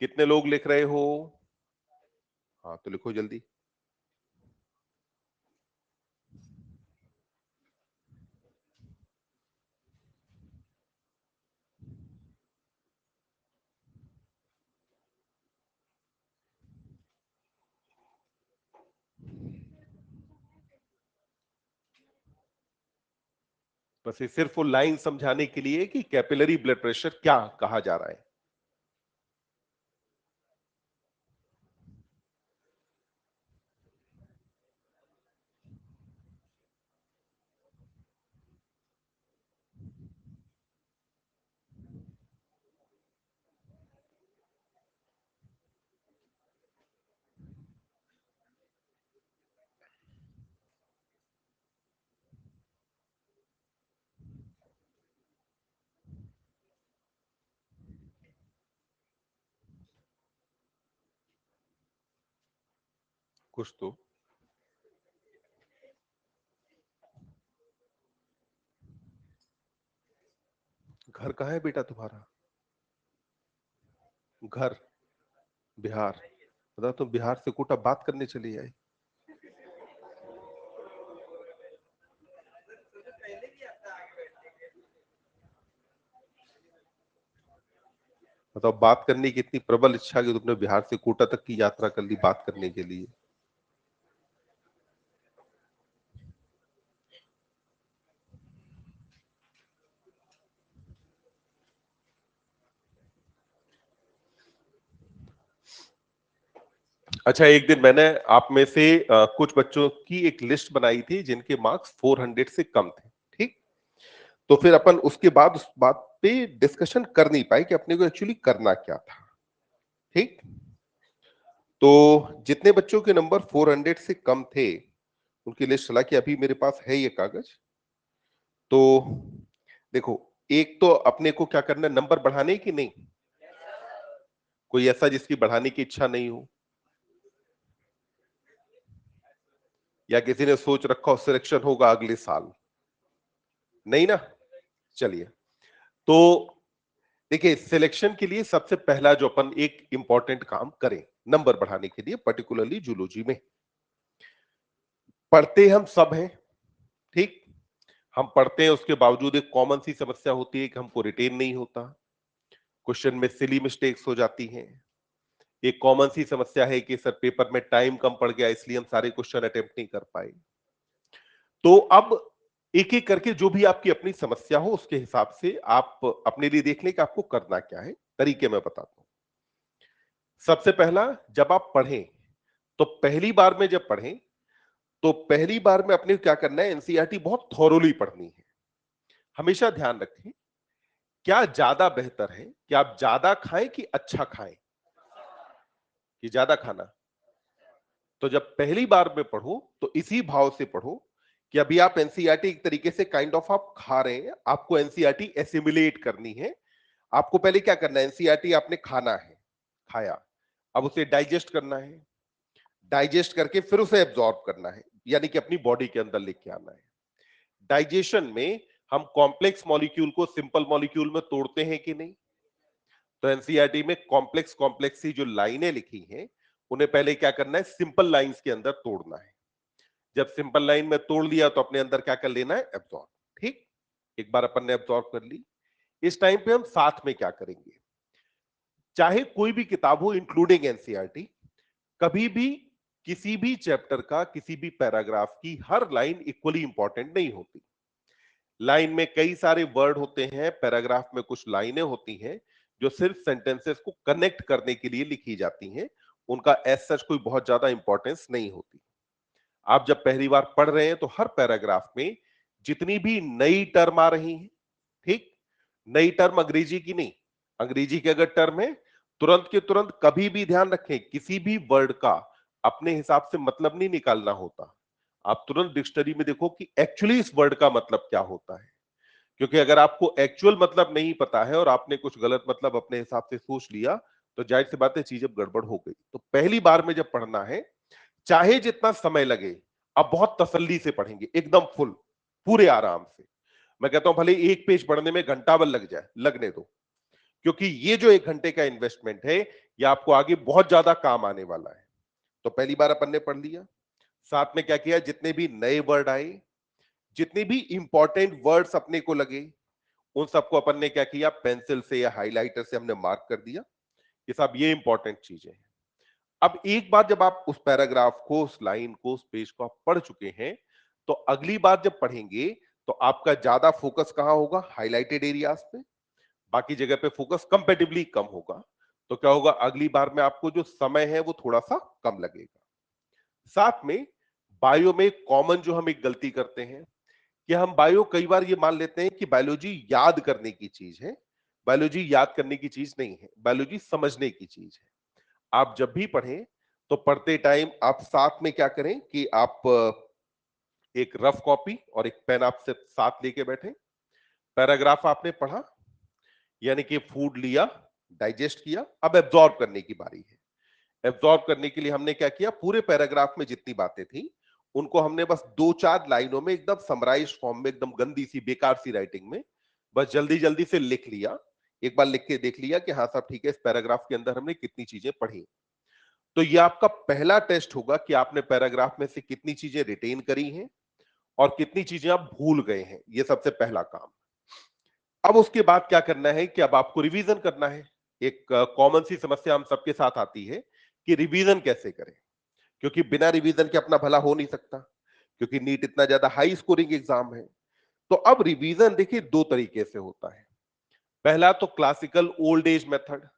कितने लोग लिख रहे हो? हाँ तो लिखो जल्दी। बस ये सिर्फ वो लाइन समझाने के लिए कि कैपिलरी ब्लड प्रेशर क्या कहा जा रहा है। कुछ तो। घर कहाँ है बेटा तुम्हारा? घर बिहार, बताओ तुम बिहार से कोटा बात करने चली आई। बताओ, बात करने की इतनी प्रबल इच्छा कि तुमने बिहार से कोटा तक की यात्रा कर ली बात करने के लिए। अच्छा, एक दिन मैंने आप में से कुछ बच्चों की एक लिस्ट बनाई थी जिनके मार्क्स 400 से कम थे, ठीक। तो फिर अपन उसके बाद उस बात पे डिस्कशन कर नहीं पाए कि अपने को एक्चुअली करना क्या था, ठीक। तो जितने बच्चों के नंबर 400 से कम थे उनकी लिस्ट, हालांकि अभी मेरे पास है ये कागज। तो देखो, एक तो अपने को क्या करना है, नंबर बढ़ाने की नहीं, कोई ऐसा जिसकी बढ़ाने की इच्छा नहीं हो, या किसी ने सोच रखा हो सिलेक्शन होगा अगले साल, नहीं ना। चलिए, तो देखिए, सिलेक्शन के लिए सबसे पहला जो अपन एक इंपॉर्टेंट काम करें नंबर बढ़ाने के लिए, पर्टिकुलरली जूलॉजी में, पढ़ते हम सब हैं, ठीक। हम पढ़ते हैं, उसके बावजूद एक कॉमन सी समस्या होती है कि हमको रिटेन नहीं होता, क्वेश्चन में सिली मिस्टेक्स हो जाती हैं। एक कॉमन सी समस्या है कि सर पेपर में टाइम कम पड़ गया इसलिए हम सारे क्वेश्चन अटेम्प्ट नहीं कर पाए। तो अब एक एक करके जो भी आपकी अपनी समस्या हो उसके हिसाब से आप अपने लिए देख लें कि आपको करना क्या है। तरीके मैं बताता हूं। सबसे पहला, जब आप पढ़ें तो पहली बार में जब पढ़ें तो पहली बार में अपने को क्या करना है, एनसीईआरटी बहुत थॉरोली पढ़नी है। हमेशा ध्यान रखें, क्या ज्यादा बेहतर है कि आप ज्यादा खाएं कि अच्छा खाएं, कि ज्यादा खाना। तो जब पहली बार में पढ़ो तो इसी भाव से पढ़ो कि अभी आप एनसीईआरटी एक तरीके से काइंड ऑफ आप खा रहे हैं, आपको एनसीईआरटी एसिमिलेट करनी है। आपको पहले क्या करना है, एनसीईआरटी आपने खाना है, खाया, अब उसे डाइजेस्ट करना है, डाइजेस्ट करके फिर उसे एब्जॉर्ब करना है, यानी कि अपनी बॉडी के अंदर लेके आना है। डाइजेशन में हम कॉम्प्लेक्स मॉलिक्यूल को सिंपल मॉलिक्यूल में तोड़ते हैं कि नहीं। तो एनसीईआरटी में कॉम्प्लेक्स कॉम्प्लेक्स सी जो लाइनें लिखी हैं उन्हें पहले क्या करना है, सिंपल लाइंस के अंदर तोड़ना है। जब सिंपल लाइन में तोड़ लिया तो अपने अंदर क्या कर लेना है, एब्जॉर्ब, ठीक। एक बार अपन ने एब्जॉर्ब कर ली, इस टाइम पे हम साथ में क्या करेंगे, चाहे कोई भी किताब हो इंक्लूडिंग एनसीईआरटी, कभी भी किसी भी चैप्टर का किसी भी पैराग्राफ की हर लाइन इक्वली इंपॉर्टेंट नहीं होती। लाइन में कई सारे वर्ड होते हैं, पैराग्राफ में कुछ लाइनें होती हैं जो सिर्फ सेंटेंसेस को कनेक्ट करने के लिए लिखी जाती हैं, उनका एज सच कोई बहुत ज्यादा इंपॉर्टेंस नहीं होती। आप जब पहली बार पढ़ रहे हैं तो हर पैराग्राफ में जितनी भी नई टर्म आ रही हैं, ठीक, नई टर्म अंग्रेजी की नहीं, अंग्रेजी की अगर टर्म है तुरंत के तुरंत कभी भी ध्यान रखें किसी भी वर्ड का अपने हिसाब से मतलब नहीं निकालना होता। आप तुरंत डिक्शनरी में देखो कि एक्चुअली इस वर्ड का मतलब क्या होता है, क्योंकि अगर आपको एक्चुअल मतलब नहीं पता है और आपने कुछ गलत मतलब अपने हिसाब से सोच लिया तो जाहिर सी बात है चीज अब गड़बड़ हो गई। तो पहली बार में जब पढ़ना है, चाहे जितना समय लगे, आप बहुत तसल्ली से पढ़ेंगे, एकदम फुल, पूरे आराम से। मैं कहता हूं भले एक पेज पढ़ने में घंटा भर लग जाए, लगने दो, क्योंकि ये जो 1 घंटे का इन्वेस्टमेंट है ये आपको आगे बहुत ज्यादा काम आने वाला है। तो पहली बार अपन ने पढ़ लिया, साथ में क्या किया, जितने भी नए वर्ड आए, जितने भी इंपॉर्टेंट वर्ड्स अपने को लगे, उन सबको अपन ने क्या किया, पेंसिल से या हाइलाइटर से हमने मार्क कर दिया कि साहब ये इंपॉर्टेंट चीजें हैं। अब एक बार जब आप उस पैराग्राफ को, उस लाइन को, उस पेज को आप पढ़ चुके हैं, तो अगली बार जब पढ़ेंगे तो आपका ज्यादा फोकस कहां होगा, हाइलाइटेड एरियाज पे, बाकी जगह पे फोकस कंपैरेटिवली कम होगा। तो क्या होगा, अगली बार में आपको जो समय है वो थोड़ा सा कम लगेगा। साथ में बायो में कॉमन जो हम एक गलती करते हैं कि हम बायो कई बार ये मान लेते हैं कि बायोलॉजी याद करने की चीज है। बायोलॉजी याद करने की चीज नहीं है, बायोलॉजी समझने की चीज है। आप जब भी पढ़ें तो पढ़ते टाइम आप साथ में क्या करें कि आप एक रफ कॉपी और एक पेन आप से साथ लेके बैठे। पैराग्राफ आपने पढ़ा, यानी कि फूड लिया, डाइजेस्ट किया, अब एब्जॉर्ब करने की बारी है। एब्जॉर्ब करने के लिए हमने क्या किया, पूरे पैराग्राफ में जितनी बातें थी उनको हमने बस 2-4 लाइनों में एकदम समराइज फॉर्म में, एकदम गंदी सी बेकार सी राइटिंग में बस जल्दी जल्दी से लिख लिया। एक बार लिख के देख लिया कि हाँ साहब ठीक है, इस पैराग्राफ के अंदर हमने कितनी चीजें पढ़ी। तो ये आपका पहला टेस्ट होगा कि आपने पैराग्राफ में से कितनी चीजें रिटेन करी हैं और कितनी चीजें आप भूल गए हैं। ये सबसे पहला काम। अब उसके बाद क्या करना है कि अब आपको रिवीजन करना है। एक कॉमन सी समस्या हम सबके साथ आती है कि रिवीजन कैसे करें, क्योंकि बिना रिवीजन के अपना भला हो नहीं सकता, क्योंकि नीट इतना ज्यादा हाई स्कोरिंग एग्जाम है। तो अब रिवीजन देखिए दो तरीके से होता है। पहला तो क्लासिकल ओल्ड एज मेथड,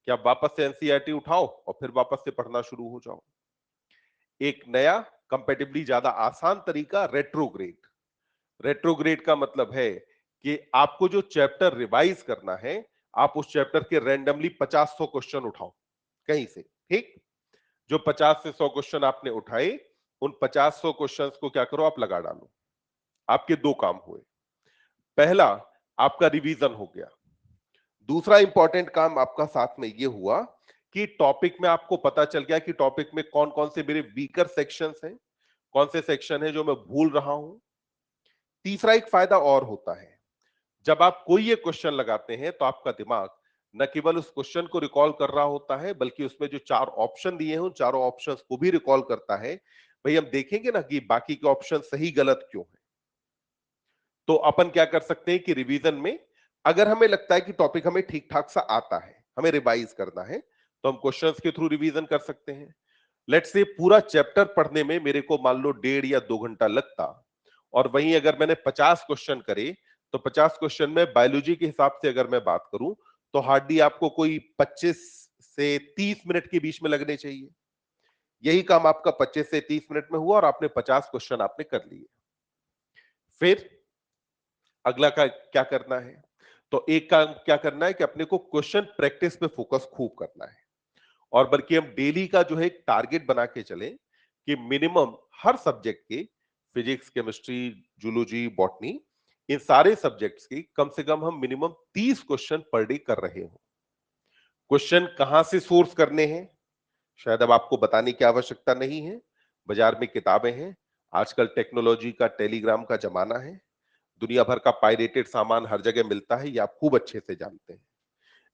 कि आप वापस से एनसीईआरटी उठाओ और फिर वापस से पढ़ना शुरू हो जाओ। एक नया कंपेटिबली ज्यादा आसान तरीका रेट्रोग्रेड। रेट्रोग्रेड का मतलब है कि आपको जो चैप्टर रिवाइज करना है, आप उस चैप्टर के रैंडमली 50-100 क्वेश्चन उठाओ कहीं से। ठीक, जो 50 से 100 क्वेश्चन आपने उठाए, उन 50-100 क्वेश्चंस को क्या करो, आप लगा डालो। आपके दो काम हुए। पहला, आपका रिवीजन हो गया। दूसरा इंपॉर्टेंट काम आपका साथ में ये हुआ कि टॉपिक में आपको पता चल गया कि टॉपिक में कौन कौन से मेरे वीकर सेक्शंस हैं, कौन से सेक्शन है जो मैं भूल रहा हूं। तीसरा एक फायदा और होता है, जब आप कोई ये क्वेश्चन लगाते हैं तो आपका दिमाग न केवल उस क्वेश्चन को रिकॉल कर रहा होता है, बल्कि उसमें जो चार ऑप्शन दिए हैं उन चारों ऑप्शंस को भी रिकॉल करता है। भाई हम देखेंगे ना कि बाकी के ऑप्शन सही गलत क्यों है। तो अपन क्या कर सकते हैं कि रिवीजन में अगर हमें लगता है कि टॉपिक हमें ठीक ठाक सा आता है, हमें रिवाइज करना है, तो हम क्वेश्चंस के थ्रू रिवीजन कर सकते हैं। लेट्स से पूरा चैप्टर पढ़ने में मेरे को मान लो 1.5 या 2 घंटा लगता, और वहीं अगर मैंने 50 क्वेश्चन करे, तो 50 क्वेश्चन में बायोलॉजी के हिसाब से अगर मैं बात करूं, तो हार्डली आपको कोई 25 से 30 मिनट के बीच में लगने चाहिए। यही काम आपका 25 से 30 मिनट में हुआ और आपने 50 क्वेश्चन आपने कर लिए। फिर अगला का क्या करना है, तो एक काम क्या करना है कि अपने को क्वेश्चन प्रैक्टिस पे फोकस खूब करना है। और बल्कि हम डेली का जो है एक टारगेट बना के चले कि मिनिमम हर सब्जेक्ट के, फिजिक्स, केमिस्ट्री, जूलॉजी, बॉटनी, इन सारे सब्जेक्ट्स की कम से कम हम मिनिमम 30 क्वेश्चन पर डे कर रहे हो। क्वेश्चन कहां से सोर्स करने हैं, शायद अब आपको बताने की आवश्यकता नहीं है। बाजार में किताबें हैं, आजकल टेक्नोलॉजी का, टेलीग्राम का जमाना है, दुनिया भर का पायरेटेड सामान हर जगह मिलता है, ये आप खूब अच्छे से जानते हैं।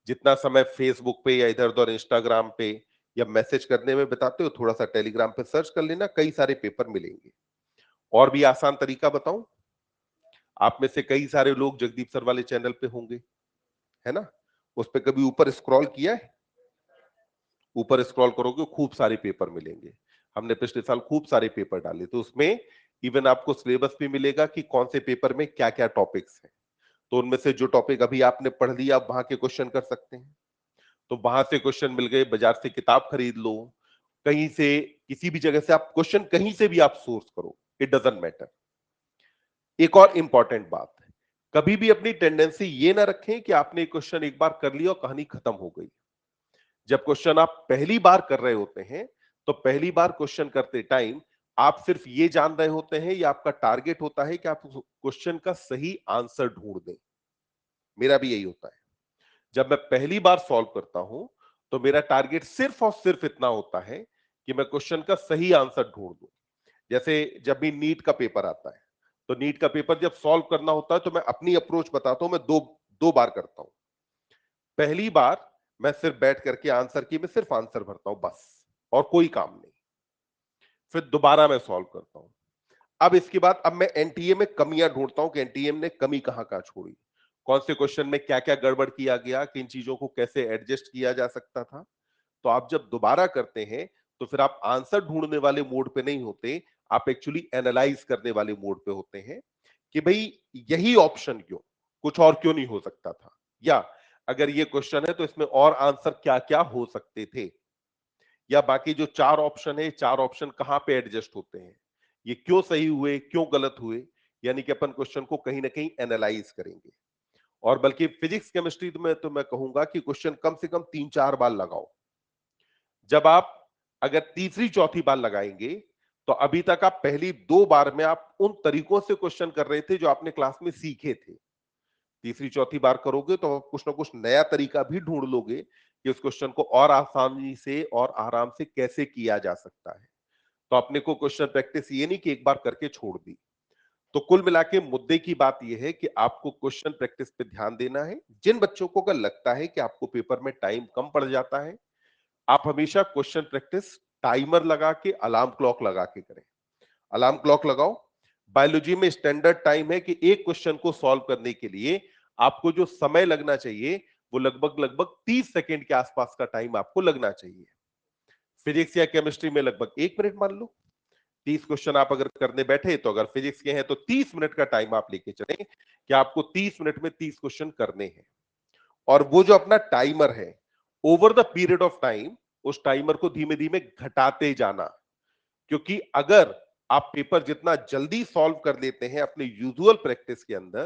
जितना समय फेसबुक पे या इधर उधर इंस्टाग्राम पे या मैसेज करने में बिताते हो, थोड़ा सा टेलीग्राम पे सर्च कर लेना, कई सारे पेपर मिलेंगे। और भी आसान तरीका बताऊं, आप में से कई सारे लोग जगदीप सर वाले चैनल पे होंगे, है ना? उस पे कभी ऊपर स्क्रॉल किया है? ऊपर स्क्रॉल करोगे खूब सारे पेपर मिलेंगे। हमने पिछले साल खूब सारे पेपर डाले, तो उसमें इवन आपको सिलेबस भी मिलेगा कि कौन से पेपर में क्या क्या टॉपिक्स हैं। तो उनमें से जो टॉपिक अभी आपने पढ़ लिया, आप वहां के क्वेश्चन कर सकते हैं। तो वहां से क्वेश्चन मिल गए, बाजार से किताब खरीद लो, कहीं से, किसी भी जगह से आप क्वेश्चन कहीं से भी आप सोर्स करो, इट डजंट मैटर। एक और इंपॉर्टेंट बात है, कभी भी अपनी टेंडेंसी ये ना रखें कि आपने क्वेश्चन एक बार कर लिया और कहानी खत्म हो गई। जब क्वेश्चन आप पहली बार कर रहे होते हैं, तो पहली बार क्वेश्चन करते टाइम आप सिर्फ ये जान रहे होते हैं, या आपका टारगेट होता है कि आप उस क्वेश्चन का सही आंसर ढूंढ दें। मेरा भी यही होता है। जब मैं पहली बार सॉल्व करता हूं, तो मेरा टारगेट सिर्फ और सिर्फ इतना होता है कि मैं क्वेश्चन का सही आंसर ढूंढ दूं। जैसे जब भी नीट का पेपर आता है, तो नीट का पेपर जब सॉल्व करना होता है, तो मैं अपनी अप्रोच बताता हूं, मैं दो दो बार करता हूं। पहली बार मैं सिर्फ बैठ करके आंसर की में सिर्फ आंसर भरता हूं बस, और कोई काम नहीं। फिर दोबारा मैं सॉल्व करता हूं। अब इसके बाद अब मैं एनटीए में कमियां ढूंढता हूं कि एनटीए ने कमी कहां कहां छोड़ी, कौन से क्वेश्चन में क्या क्या गड़बड़ किया गया, किन चीजों को कैसे एडजस्ट किया जा सकता था। तो आप जब दोबारा करते हैं, तो फिर आप आंसर ढूंढने वाले मोड पे नहीं होते, आप एक्चुअली एनालाइज करने वाले मोड पे होते हैं कि भाई यही ऑप्शन क्यों, कुछ और क्यों नहीं हो सकता था, या अगर ये क्वेश्चन है तो इसमें और आंसर क्या क्या हो सकते थे, या बाकी जो चार ऑप्शन है, चार ऑप्शन कहां पे एडजस्ट होते हैं, ये क्यों सही हुए, क्यों गलत हुए। यानी कि अपन क्वेश्चन को कहीं ना कहीं एनालाइज करेंगे। और बल्कि फिजिक्स केमिस्ट्री तो मैं कहूंगा कि क्वेश्चन कम से कम 3-4 बार लगाओ। जब आप अगर तीसरी चौथी बार लगाएंगे, तो अभी तक आप पहली 2 बार में आप उन तरीकों से क्वेश्चन कर रहे थे जो आपने क्लास में सीखे थे। तीसरी चौथी बार करोगे तो आप कुछ ना कुछ नया तरीका भी ढूंढ लोगे कि उस क्वेश्चन को और आसानी से और आराम से कैसे किया जा सकता है। तो अपने को क्वेश्चन प्रैक्टिस ये नहीं कि एक बार करके छोड़ दी। तो कुल मिला के मुद्दे की बात यह है कि आपको क्वेश्चन प्रैक्टिस पे ध्यान देना है। जिन बच्चों को अगर लगता है कि आपको पेपर में टाइम कम पड़ जाता है, आप हमेशा क्वेश्चन प्रैक्टिस टाइमर लगा के, अलार्म क्लॉक लगा के करें। अलार्म क्लॉक लगाओ। बायोलॉजी में स्टैंडर्ड टाइम है कि एक क्वेश्चन को सॉल्व करने के लिए आपको जो समय लगना चाहिए वो लगभग लगभग 30 सेकंड के आसपास का टाइम आपको लगना चाहिए। फिजिक्स या केमिस्ट्री में लगभग 1 मिनट मान लो। 30 क्वेश्चन आप अगर करने बैठे तो अगर फिजिक्स के हैं तो 30 मिनट का टाइम आप लेके चलें कि आपको 30 मिनट में 30 क्वेश्चन करने हैं। और वो जो अपना टाइमर है, over the period of time उस टाइमर को धीमे धीमे घटाते जाना। क्योंकि अगर आप पेपर जितना जल्दी सॉल्व कर लेते हैं अपने यूजुअल प्रैक्टिस के अंदर,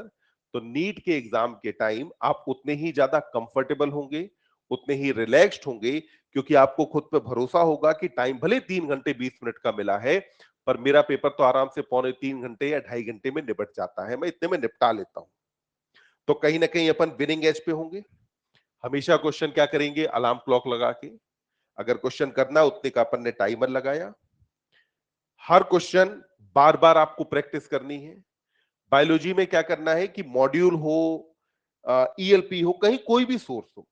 तो नीट के एग्जाम के टाइम आप उतने ही ज्यादा कंफर्टेबल होंगे, उतने ही रिलैक्स्ड होंगे, क्योंकि आपको खुद पे भरोसा होगा कि टाइम भले 3 घंटे 20 मिनट का मिला है, पर मेरा पेपर तो आराम से 3.25 घंटे या 2.5 घंटे में निपट जाता है, मैं इतने में निपटा लेता हूं। तो कहीं ना कहीं अपन विनिंग एज पे होंगे। हमेशा क्वेश्चन क्या करेंगे, अलार्म क्लॉक लगा के। अगर क्वेश्चन करना उतने का अपन ने टाइमर लगाया। हर क्वेश्चन बार बार आपको प्रैक्टिस करनी है। बायोलॉजी में क्या करना है कि मॉड्यूल हो, ईएलपी हो, कहीं कोई भी सोर्स हो,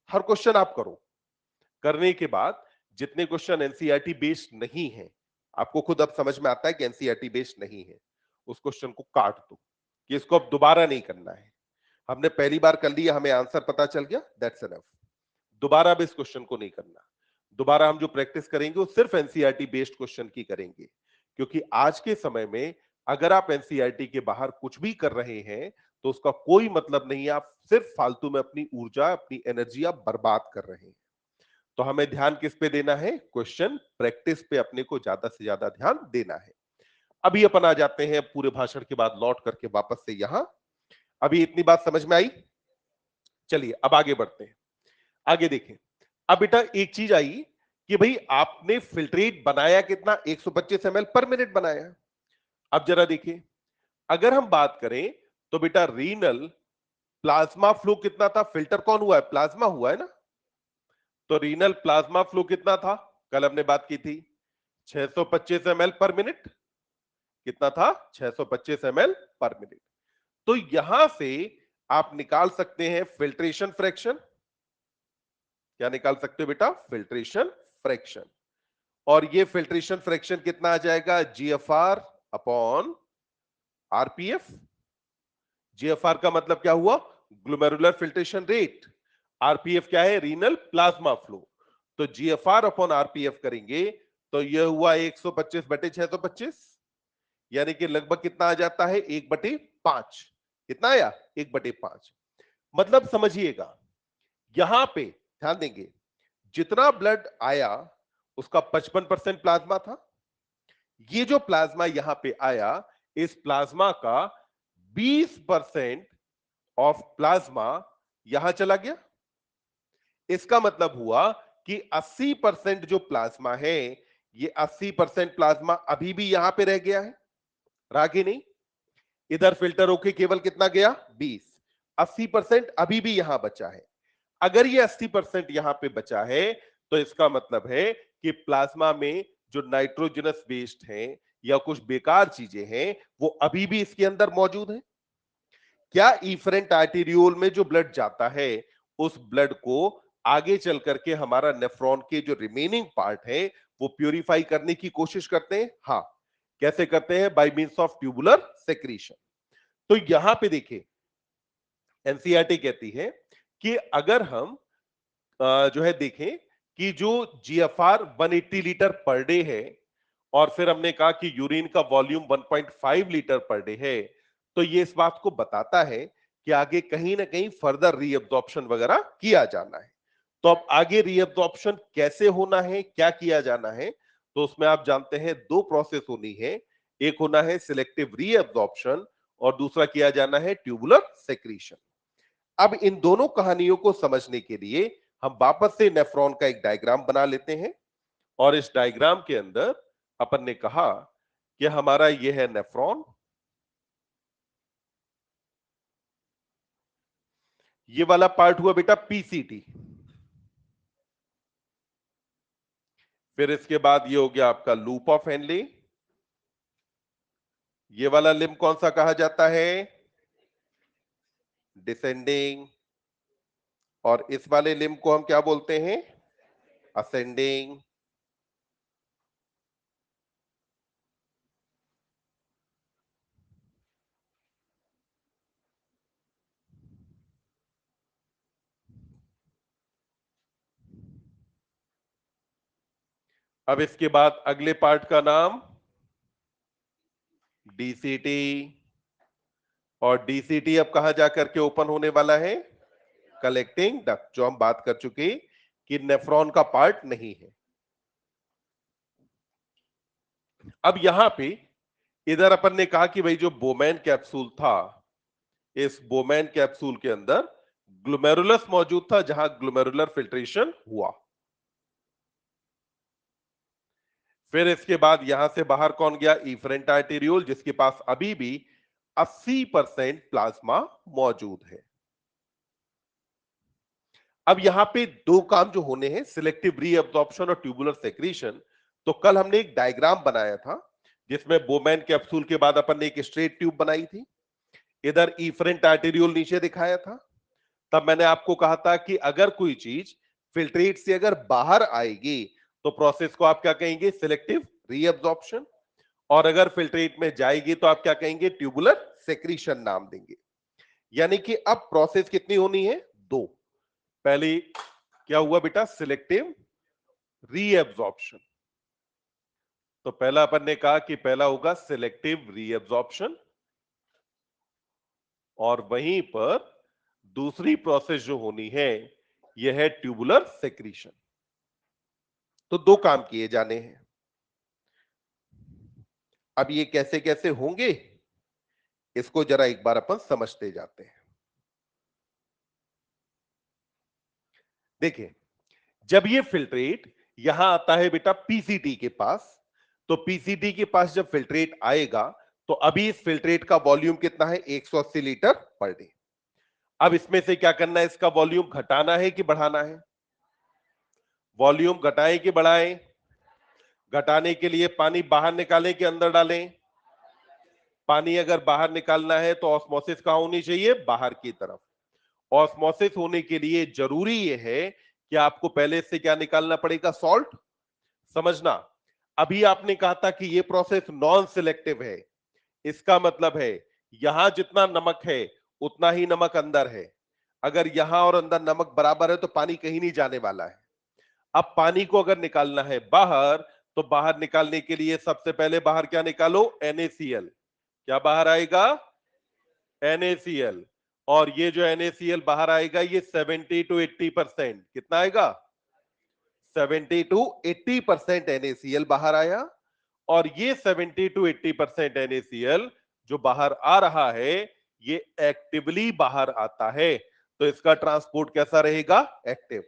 हर क्वेश्चन आप करो। करने के बाद जितने क्वेश्चन एनसीईआरटी बेस्ड नहीं है, आपको खुद अब समझ में आता है कि एनसीईआरटी बेस्ड नहीं है, उस क्वेश्चन को काट दो कि इसको अब दोबारा नहीं करना है। हमने पहली बार कर लिया, हमें आंसर पता चल गया, दैट्स एनफ। दोबारा अब इस क्वेश्चन को नहीं करना। दोबारा हम जो प्रैक्टिस करेंगे वो सिर्फ एनसीईआरटी बेस्ड क्वेश्चन की करेंगे। क्योंकि आज के समय में अगर आप एनसीईआरटी के बाहर कुछ भी कर रहे हैं तो उसका कोई मतलब नहीं है, आप सिर्फ फालतू में अपनी ऊर्जा, अपनी एनर्जी आप बर्बाद कर रहे हैं। तो हमें ध्यान किस पे देना है, क्वेश्चन प्रैक्टिस पे अपने को ज्यादा से ज्यादा ध्यान देना है। अभी अपन आ जाते हैं पूरे भाषण के बाद लौट करके वापस से यहां। अभी इतनी बात समझ में आई? चलिए अब आगे बढ़ते हैं। आगे देखें। अब बेटा एक चीज आई कि भाई आपने फिल्ट्रेट बनाया कितना, 125 ml पर मिनट बनाया। अब जरा देखिए, अगर हम बात करें तो बेटा रीनल प्लाज्मा फ्लो कितना था, फिल्टर कौन हुआ है, प्लाज्मा हुआ है ना। तो रीनल प्लाज्मा फ्लो कितना था, कल हमने बात की थी 625 ml पर मिनट। कितना था, 625 ml पर मिनट। तो यहां से आप निकाल सकते हैं फिल्ट्रेशन फ्रैक्शन। क्या निकाल सकते हो बेटा, फिल्ट्रेशन फ्रैक्शन। और ये फिल्ट्रेशन फ्रैक्शन कितना आ जाएगा, जीएफआर अपॉन आरपीएफ। जीएफआर का मतलब क्या हुआ, ग्लोमेरुलर फिल्ट्रेशन रेट। आरपीएफ क्या है, रीनल प्लाज्मा फ्लो। तो जीएफआर अपॉन आरपीएफ करेंगे तो यह हुआ 125/625, यानी कि लगभग कितना आ जाता है, 1/5। कितना आया, 1/5। मतलब समझिएगा, यहां पे ध्यान देंगे, जितना ब्लड आया उसका 55% प्लाज्मा था। ये जो प्लाज्मा यहां पे आया, इस प्लाज्मा का 20% ऑफ प्लाज्मा यहां चला गया। इसका मतलब हुआ कि 80% जो प्लाज्मा है, ये 80% प्लाज्मा अभी भी यहां पे रह गया है, रहा कि नहीं। इधर फिल्टर होके केवल कितना गया, 20। 80% अभी भी यहां बचा है। अगर ये 80% यहां पे बचा है तो इसका मतलब है कि प्लाज्मा में जो नाइट्रोजनस वेस्ट है या कुछ बेकार चीजें हैं वो अभी भी इसके अंदर मौजूद है। क्या इफरेंट आर्टेरियोल में जो ब्लड जाता है, उस ब्लड को आगे चल करके हमारा नेफ्रॉन के जो रिमेनिंग पार्ट है वो प्यूरिफाई करने की कोशिश करते हैं? हाँ। कैसे करते हैं, by means of tubular secretion. तो यहां पे देखिए, एनसीईआरटी कहती है कि अगर हम जो है देखें कि जो जीएफआर 180 लीटर पर डे है और फिर हमने कहा कि यूरिन का वॉल्यूम 1.5 लीटर पर डे है, तो ये इस बात को बताता है कि आगे कहीं ना कहीं फर्दर रीअब्जॉर्प्शन वगैरह किया जाना है। तो अब आगे रीअब्जॉर्प्शन कैसे होना है, क्या किया जाना है, तो उसमें आप जानते हैं दो प्रोसेस होनी है। एक होना है सिलेक्टिव रीअब्जॉर्प्शन और दूसरा किया जाना है ट्यूबुलर सेक्रीशन। अब इन दोनों कहानियों को समझने के लिए हम वापस से नेफ्रॉन का एक डायग्राम बना लेते हैं। और इस डायग्राम के अंदर अपन ने कहा कि हमारा यह है नेफ्रॉन, ये वाला पार्ट हुआ बेटा पीसीटी। फिर इसके बाद ये हो गया आपका लूप ऑफ हेनले। ये वाला लिम्ब कौन सा कहा जाता है, डिसेंडिंग। और इस वाले लिम्ब को हम क्या बोलते हैं, असेंडिंग, अब इसके बाद अगले पार्ट का नाम डीसीटी, और डीसीटी अब कहां जाकर के ओपन होने वाला है? कलेक्टिंग डक्ट, जो हम बात कर चुके कि नेफ्रॉन का पार्ट नहीं है। अब यहां पे इधर अपन ने कहा कि भाई जो बोमैन कैप्सूल था, इस बोमैन कैप्सूल के अंदर ग्लोमेरुलस मौजूद था, जहां ग्लोमेरुलर फिल्ट्रेशन हुआ। फिर इसके बाद यहां से बाहर कौन गया? इफरेंट आर्टेरियोल, जिसके पास अभी भी 80% प्लाज्मा मौजूद है। अब यहां पे दो काम जो होने हैं, सिलेक्टिव रीअब्जॉर्प्शन और ट्यूबुलर सेक्रीशन। तो कल हमने एक डायग्राम बनाया था जिसमें बोमैन कैप्सूल के बाद अपन ने एक स्ट्रेट ट्यूब बनाई थी, इधर इफरेंट आर्टेरियोल नीचे दिखाया था। तब मैंने आपको कहा था कि अगर कोई चीज फिल्ट्रेट से अगर बाहर आएगी तो प्रोसेस को आप क्या कहेंगे? Selective reabsorption. और अगर फिल्ट्रेट में जाएगी तो आप क्या कहेंगे? ट्यूबुलर सेक्रीशन नाम देंगे। यानी कि अब प्रोसेस कितनी होनी है? दो। पहली क्या हुआ बेटा? Selective reabsorption. तो पहला अपन ने कहा कि पहला होगा सिलेक्टिव रीअब्जॉर्प्शन, और वहीं पर दूसरी प्रोसेस जो होनी है यह है ट्यूबुलर सेक्रीशन। तो दो काम किए जाने हैं। अब ये कैसे कैसे होंगे, इसको जरा एक बार अपन समझते जाते हैं। देखिए, जब ये फिल्ट्रेट यहां आता है बेटा पीसीटी के पास, तो पीसीटी के पास जब फिल्ट्रेट आएगा तो अभी इस फिल्ट्रेट का वॉल्यूम कितना है? 180 लीटर पर डे। अब इसमें से क्या करना है? इसका वॉल्यूम घटाना है कि बढ़ाना है? वॉल्यूम घटाएं कि बढ़ाएं? घटाने के लिए पानी बाहर निकालें कि अंदर डालें? पानी अगर बाहर निकालना है तो ऑस्मोसिस कहां होनी चाहिए? बाहर की तरफ। ऑस्मोसिस होने के लिए जरूरी यह है कि आपको पहले से क्या निकालना पड़ेगा? सॉल्ट। समझना, अभी आपने कहा था कि यह प्रोसेस नॉन सिलेक्टिव है। इसका मतलब है यहां जितना नमक है उतना ही नमक अंदर है। अगर यहां और अंदर नमक बराबर है तो पानी कहीं नहीं जाने वाला है। अब पानी को अगर निकालना है बाहर, तो बाहर निकालने के लिए सबसे पहले बाहर क्या निकालो? NaCl। क्या बाहर आएगा? NaCl। और ये जो NaCl बाहर आएगा ये 70 to 80%, कितना आएगा? 70 to 80% NaCl बाहर आया। और ये 70 to 80% NaCl जो बाहर आ रहा है ये एक्टिवली बाहर आता है। तो इसका ट्रांसपोर्ट कैसा रहेगा? एक्टिव।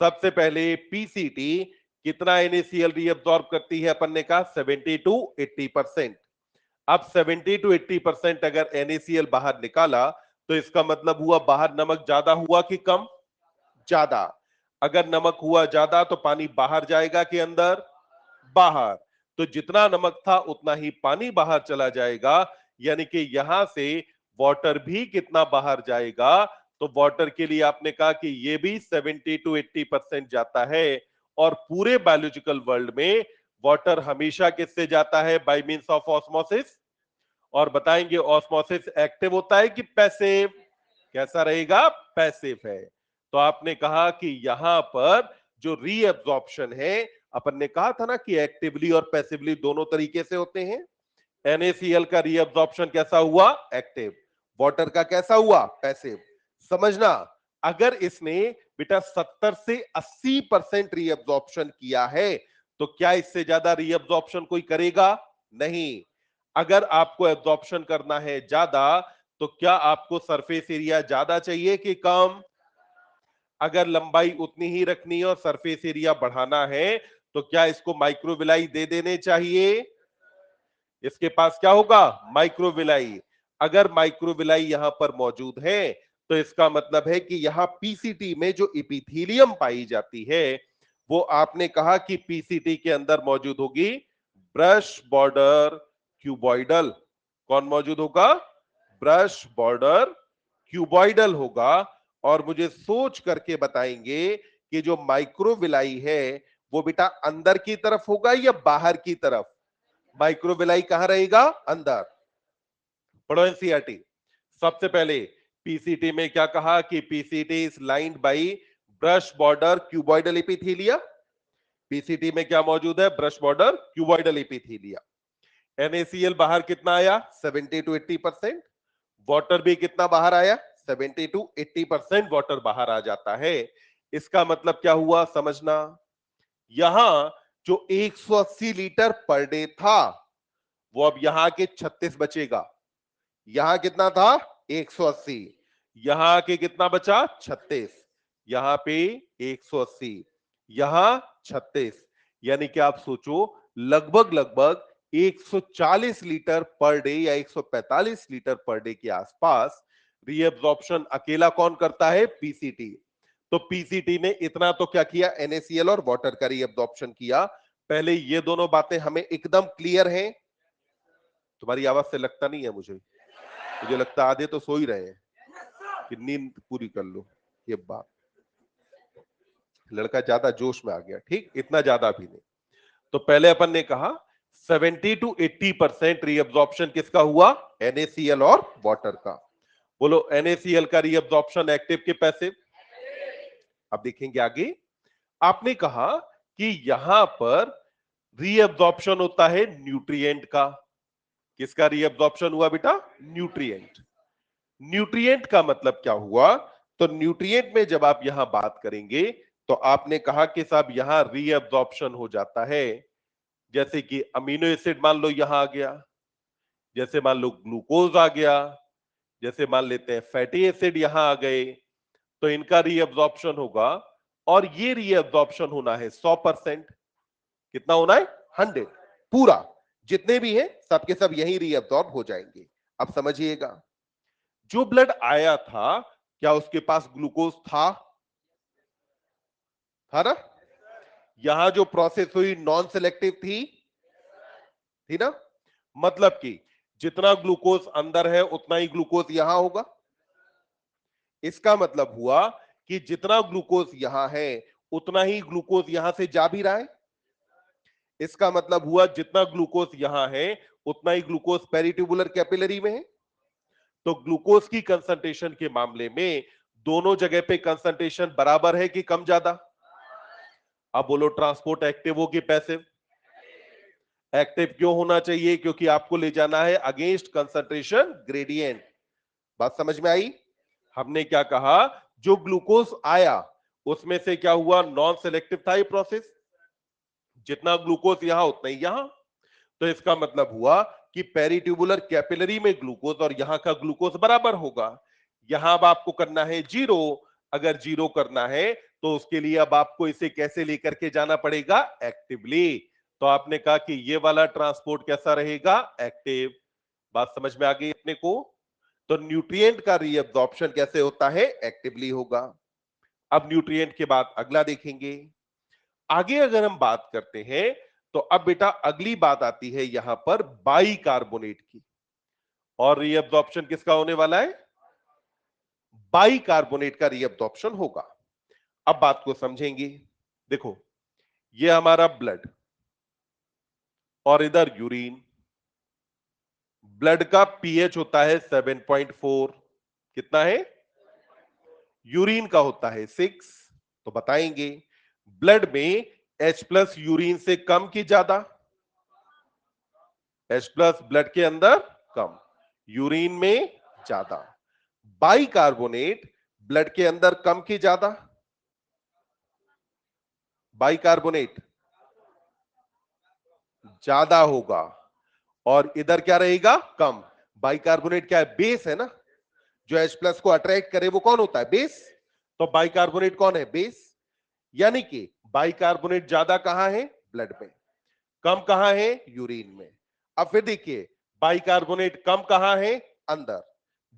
सबसे पहले पीसीटी कितना NaCl रीअब्सॉर्ब करती है? अपन ने कहा 70 to 80%। अब 70 to 80% अगर NaCl बाहर निकाला तो इसका मतलब हुआ बाहर नमक ज्यादा हुआ कि कम? ज्यादा। अगर नमक हुआ ज्यादा तो पानी बाहर जाएगा कि अंदर? बाहर। तो जितना नमक था उतना ही पानी बाहर चला जाएगा। यानी कि यहां से वाटर भी कितना बाहर जाएगा? तो वाटर के लिए आपने कहा कि ये भी 70 to 80% जाता है। और पूरे बायोलॉजिकल वर्ल्ड में वाटर हमेशा किससे जाता है? By means of osmosis. और बताएंगे ऑस्मोसिस एक्टिव होता है कि पैसिव? कैसा रहेगा? पैसिव है। तो आपने कहा कि यहां पर जो रीअब्जॉर्प्शन है, अपन ने कहा था ना कि एक्टिवली और पैसिवली दोनों तरीके से होते हैं। NaCl का रीअब्जॉर्प्शन कैसा हुआ? एक्टिव। वाटर का कैसा हुआ? पैसिव। समझना, अगर इसने बेटा 70 से 80% रीअब्जॉर्प्शन किया है तो क्या इससे ज्यादा रीअब्जॉर्प्शन कोई करेगा? नहीं। अगर आपको एब्जॉर्प्शन करना है ज्यादा तो क्या आपको सरफेस एरिया ज्यादा चाहिए कि कम? अगर लंबाई उतनी ही रखनी है और सरफेस एरिया बढ़ाना है तो क्या इसको माइक्रोविलाई दे देने चाहिए? इसके पास क्या होगा? माइक्रोविलाई। अगर माइक्रोविलाई यहां पर मौजूद है तो इसका मतलब है कि यहां पीसीटी में जो इपिथीलियम पाई जाती है वो आपने कहा कि पीसीटी के अंदर मौजूद होगी ब्रश बॉर्डर क्यूबॉइडल। कौन मौजूद होगा? ब्रश बॉर्डर क्यूबॉइडल होगा। और मुझे सोच करके बताएंगे कि जो माइक्रोविलाई है वो बेटा अंदर की तरफ होगा या बाहर की तरफ? माइक्रोविलाई कहां रहेगा? अंदर। पढ़ो एनसीईआरटी। सबसे पहले पीसीटी में क्या कहा कि PCT is lined by brush border cuboidal epithelia. PCT में क्या मौजूद है? Brush border cuboidal epithelia. NaCl बाहर कितना आया? 70 to 80%। वाटर भी कितना बाहर आया? 70 to 80% वाटर बाहर आ जाता है। इसका मतलब क्या हुआ समझना, यहां जो 180 लीटर पर डे था वो अब यहां के 36 बचेगा। यहां कितना था? 180। यहां के कितना बचा? 36। यहां पे 180, यहां 36। यानी कि आप सोचो लगभग लगभग 140 लीटर पर डे या 145 लीटर पर डे के आसपास रीअब्जॉर्प्शन अकेला कौन करता है? पीसीटी। तो पीसीटी ने इतना तो क्या किया? NaCl और वाटर का रीअब्जॉर्प्शन किया। पहले ये दोनों बातें हमें एकदम क्लियर हैं? तुम्हारी आवाज से लगता नहीं है मुझे लगता आधे तो सो ही रहे हैं कि नींद पूरी कर लो। ये बात, लड़का ज्यादा जोश में आ गया, ठीक, इतना ज्यादा भी नहीं। तो पहले अपन ने कहा 70 to 80% रीअब्जॉर्प्शन किसका हुआ? NaCl और वाटर का। बोलो NaCl का रीअब्जॉर्प्शन एक्टिव के पैसिव? अब देखेंगे आगे। आपने कहा कि यहां पर रीअब्जॉर्प्शन होता है न्यूट्रिएंट का। किसका रीअब्जॉर्प्शन हुआ बेटा? न्यूट्रिएंट। न्यूट्रिएंट का मतलब क्या हुआ? तो न्यूट्रिएंट में जब आप यहां बात करेंगे तो आपने कहा कि साहब यहां रीअब्जॉर्प्शन हो जाता है। जैसे कि अमीनो एसिड मान लो यहां आ गया, जैसे मान लो ग्लूकोज आ गया, जैसे मान लेते हैं फैटी एसिड यहां आ गए, तो इनका रीअब्जॉर्प्शन होगा। और ये रीअब्जॉर्प्शन होना है 100%। कितना होना है? 100 पूरा। जितने भी हैं सबके सब यही रीअब्जॉर्ब हो जाएंगे। अब समझिएगा, जो ब्लड आया था क्या उसके पास ग्लूकोज था? था ना? यहां जो प्रोसेस हुई नॉन सिलेक्टिव थी ना? मतलब कि जितना ग्लूकोज अंदर है उतना ही ग्लूकोज यहां होगा। इसका मतलब हुआ कि जितना ग्लूकोज यहां है उतना ही ग्लूकोज यहां से जा भी रहा है। इसका मतलब हुआ जितना ग्लूकोज यहां है उतना ही ग्लूकोज पेरिट्यूबुलर कैपिलरी में है। तो ग्लूकोज की कंसंट्रेशन के मामले में दोनों जगह पे कंसंट्रेशन बराबर है कि कम ज्यादा? अब बोलो ट्रांसपोर्ट एक्टिव हो कि पैसिव? एक्टिव क्यों होना चाहिए? क्योंकि आपको ले जाना है अगेंस्ट कंसंट्रेशन ग्रेडियंट। बात समझ में आई? हमने क्या कहा? जो ग्लूकोज आया उसमें से क्या हुआ? नॉन सिलेक्टिव था ये प्रोसेस। जितना ग्लूकोज यहां उतना ही यहां। तो इसका मतलब हुआ कि पेरिट्यूबुलर कैपिलरी में ग्लूकोज और यहां का ग्लूकोज बराबर होगा। यहां अब आपको करना है जीरो। अगर जीरो करना है तो उसके लिए अब आपको इसे कैसे लेकर के जाना पड़ेगा? एक्टिवली। तो आपने कहा कि ये वाला ट्रांसपोर्ट कैसा रहेगा? एक्टिव। बात समझ में आ गई अपने को? तो न्यूट्रिएंट का रीअब्जॉर्प्शन कैसे होता है? एक्टिवली होगा। अब न्यूट्रिएंट के बाद अगला देखेंगे। आगे अगर हम बात करते हैं तो अब बेटा अगली बात आती है यहां पर बाइकार्बोनेट की। और रीअब्जॉर्प्शन किसका होने वाला है? बाइकार्बोनेट का रीअब्जॉर्प्शन होगा। अब बात को समझेंगे। देखो, ये हमारा ब्लड और इधर यूरिन। ब्लड का पीएच होता है 7.4। कितना है? यूरिन का होता है 6। तो बताएंगे ब्लड में H+ यूरिन से कम कि ज्यादा? H+ ब्लड के अंदर कम, यूरिन में ज्यादा। बाइकार्बोनेट ब्लड के अंदर कम कि ज्यादा? बाइकार्बोनेट ज्यादा होगा और इधर क्या रहेगा? कम। बाइकार्बोनेट क्या है? बेस है ना। जो H+ को अट्रैक्ट करे वो कौन होता है? बेस। तो बाइकार्बोनेट कौन है? बेस। यानी कि बाइकार्बोनेट ज्यादा कहां है? ब्लड में। कम कहां है? यूरिन में। अब फिर देखिए, बाइकार्बोनेट कम कहां है? अंदर।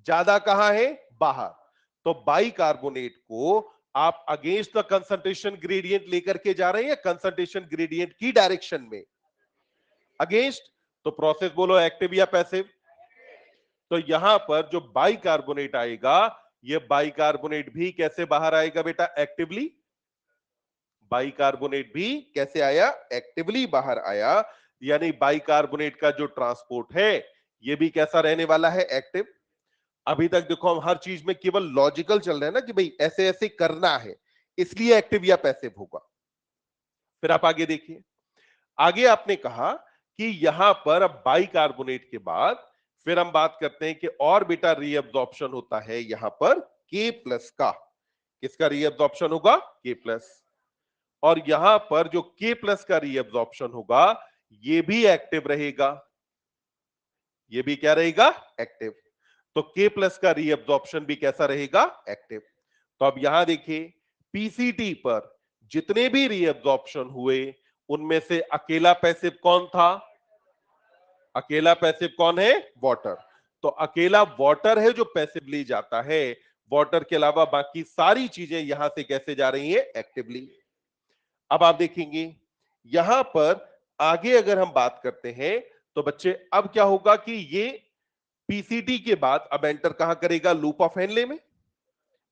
ज्यादा कहां है? बाहर। तो बाइकार्बोनेट को आप अगेंस्ट द कंसंट्रेशन ग्रेडियंट लेकर के जा रहे हैं या कंसंट्रेशन ग्रेडियंट की डायरेक्शन में? अगेंस्ट। तो प्रोसेस बोलो एक्टिव या पैसिव? तो यहां पर जो बाइकार्बोनेट आएगा, ये बाइकार्बोनेट भी कैसे बाहर आएगा बेटा? एक्टिवली। बाइकार्बोनेट भी कैसे आया? एक्टिवली बाहर आया। यानी बाइकार्बोनेट का जो ट्रांसपोर्ट है ये भी कैसा रहने वाला है? एक्टिव। अभी तक देखो हम हर चीज में केवल लॉजिकल चल रहे हैं ना कि भाई ऐसे ऐसे करना है, इसलिए एक्टिव या पैसिव होगा। फिर आप आगे देखिए, आगे आपने कहा कि यहां पर अब बाइकार्बोनेट के बाद फिर हम बात करते हैं कि और बेटा रीअब्जॉर्प्शन होता है यहां पर के प्लस का। किसका रीअब्जॉर्प्शन होगा? के प्लस। और यहां पर जो के प्लस का रीअब्जॉर्प्शन होगा ये भी एक्टिव रहेगा। ये भी क्या रहेगा? एक्टिव। तो के प्लस का रीअब्जॉर्प्शन भी कैसा रहेगा? एक्टिव। तो अब यहां देखिए, पीसीटी पर जितने भी रीअब्जॉर्प्शन हुए उनमें से अकेला पैसिव कौन था? अकेला पैसिव कौन है? वाटर। तो अकेला वाटर है जो पैसिवली जाता है। वाटर के अलावा बाकी सारी चीजें यहां से कैसे जा रही है? एक्टिवली। अब आप देखेंगे यहां पर आगे अगर हम बात करते हैं तो बच्चे अब क्या होगा कि ये पीसीटी के बाद अब एंटर कहां करेगा? लूप ऑफ हेनले में।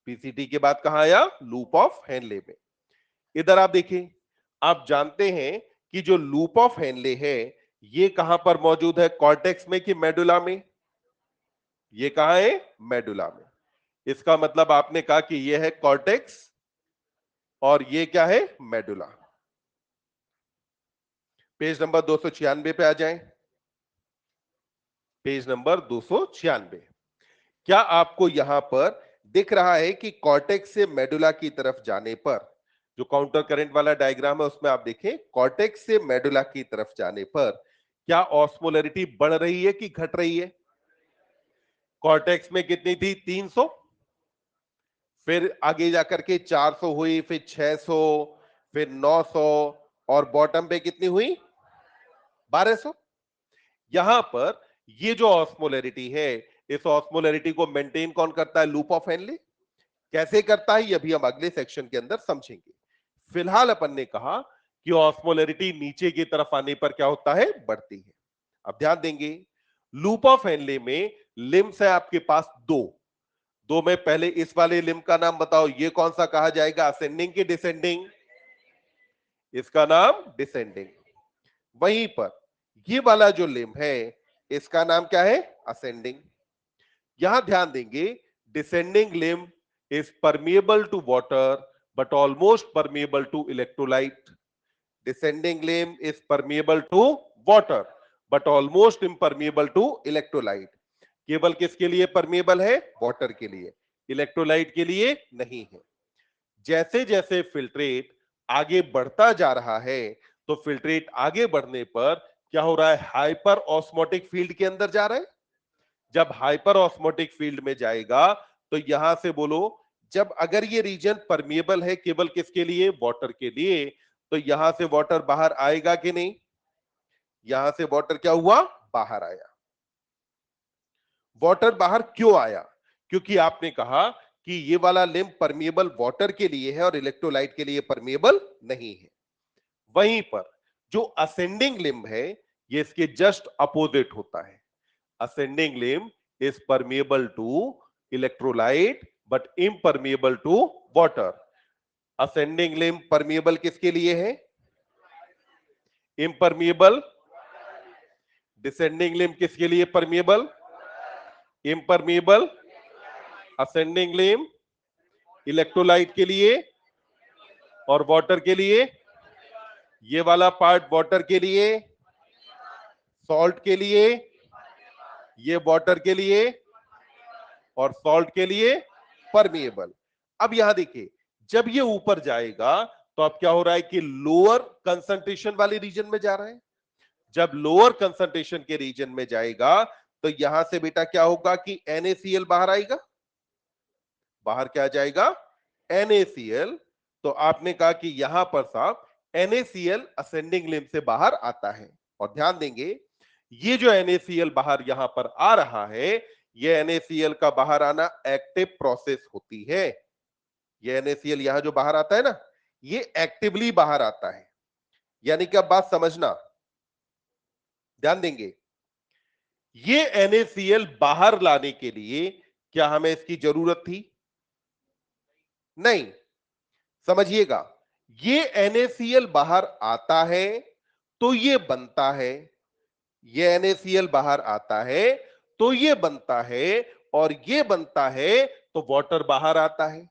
पीसीटी के बाद कहां आया? लूप ऑफ हेनले में। इधर आप देखें, आप जानते हैं कि जो लूप ऑफ हेनले है ये कहां पर मौजूद है? कॉर्टेक्स में कि मेडुला में? ये कहां है? मेडुला में। इसका मतलब आपने कहा कि ये है कॉर्टेक्स और ये क्या है? मेडुला। पेज नंबर 296 पे आ जाएं। Page number 296। क्या आपको यहां पर दिख रहा है कि कॉर्टेक्स से मेडुला की तरफ जाने पर, जो काउंटर करंट वाला डायग्राम है उसमें आप देखें, कॉर्टेक्स से मेडुला की तरफ जाने पर क्या ऑस्मोलरिटी बढ़ रही है कि घट रही है? कॉर्टेक्स में कितनी थी? 300। फिर आगे जाकर के 400 हुई, फिर 600, फिर 900 और बॉटम पे कितनी हुई? 1200। यहां पर ये जो ऑस्मोलरिटी है, इस ऑस्मोलरिटी को मेंटेन कौन करता है? Loop of Henley. कैसे करता है ये भी हम अगले सेक्शन के अंदर समझेंगे। फिलहाल अपन ने कहा कि ऑस्मोलरिटी नीचे की तरफ आने पर क्या होता है? बढ़ती है। अब ध्यान देंगे, लूप ऑफ हेनले में लिम्स है आपके पास दो। दो में पहले इस वाले लिम्ब का नाम बताओ, ये कौन सा कहा जाएगा? असेंडिंग की डिसेंडिंग? इसका नाम डिसेंडिंग। वहीं पर ये वाला जो लिम्ब है इसका नाम क्या है? असेंडिंग। यहां ध्यान देंगे, descending limb is permeable to water but almost permeable to electrolyte. Descending limb is permeable to water but almost impermeable to electrolyte. केवल किसके लिए परमिएबल है? वाटर के लिए। इलेक्ट्रोलाइट के लिए नहीं है। जैसे जैसे फिल्ट्रेट आगे बढ़ता जा रहा है तो फिल्ट्रेट आगे बढ़ने पर क्या हो रहा है? हाइपर ऑस्मोटिक फील्ड के अंदर जा रहा है। जब हाइपर ऑस्मोटिक फील्ड में जाएगा तो यहां से बोलो, जब अगर ये रीजन परमिएबल है केवल किसके लिए? वाटर के लिए, तो यहां से वाटर बाहर आएगा कि नहीं? यहां से वाटर क्या हुआ? बाहर आया। वाटर बाहर क्यों आया? क्योंकि आपने कहा कि ये वाला लिम्ब परमिएबल वाटर के लिए है और इलेक्ट्रोलाइट के लिए परमिएबल नहीं है। वहीं पर जो असेंडिंग लिम्ब है ये इसके जस्ट अपोजिट होता है। Ascending limb is permeable to electrolyte but impermeable to water. Ascending limb permeable किसके लिए है? इम्परमिएबल। डिसेंडिंग लिम्ब किसके लिए permeable? Impermeable. Ascending limb electrolyte के लिए और वाटर के लिए। ये वाला पार्ट वाटर के लिए, सॉल्ट के लिए, ये वाटर के लिए और सॉल्ट के लिए परमिएबल। अब यहां देखिए, जब ये ऊपर जाएगा तो अब क्या हो रहा है कि लोअर कंसंट्रेशन वाले रीजन में जा रहा है। जब लोअर कंसंट्रेशन के रीजन में जाएगा तो यहां से बेटा क्या होगा कि NaCl बाहर आएगा। बाहर क्या जाएगा? NaCl। तो आपने कहा कि यहां पर साहब NaCl असेंडिंग लिम्ब से बाहर आता है। और ध्यान देंगे, ये जो NaCl बाहर यहां पर आ रहा है, ये NaCl का बाहर आना एक्टिव प्रोसेस होती है। ये NaCl यहां जो बाहर आता है ना, ये एक्टिवली बाहर आता है। यानी कि अब बात समझना, ध्यान देंगे, ये NaCl बाहर लाने के लिए क्या हमें इसकी जरूरत थी? नहीं। समझिएगा, ये NaCl बाहर आता है तो ये बनता है, ये NaCl बाहर आता है तो ये बनता है, और ये बनता है तो वाटर बाहर आता है।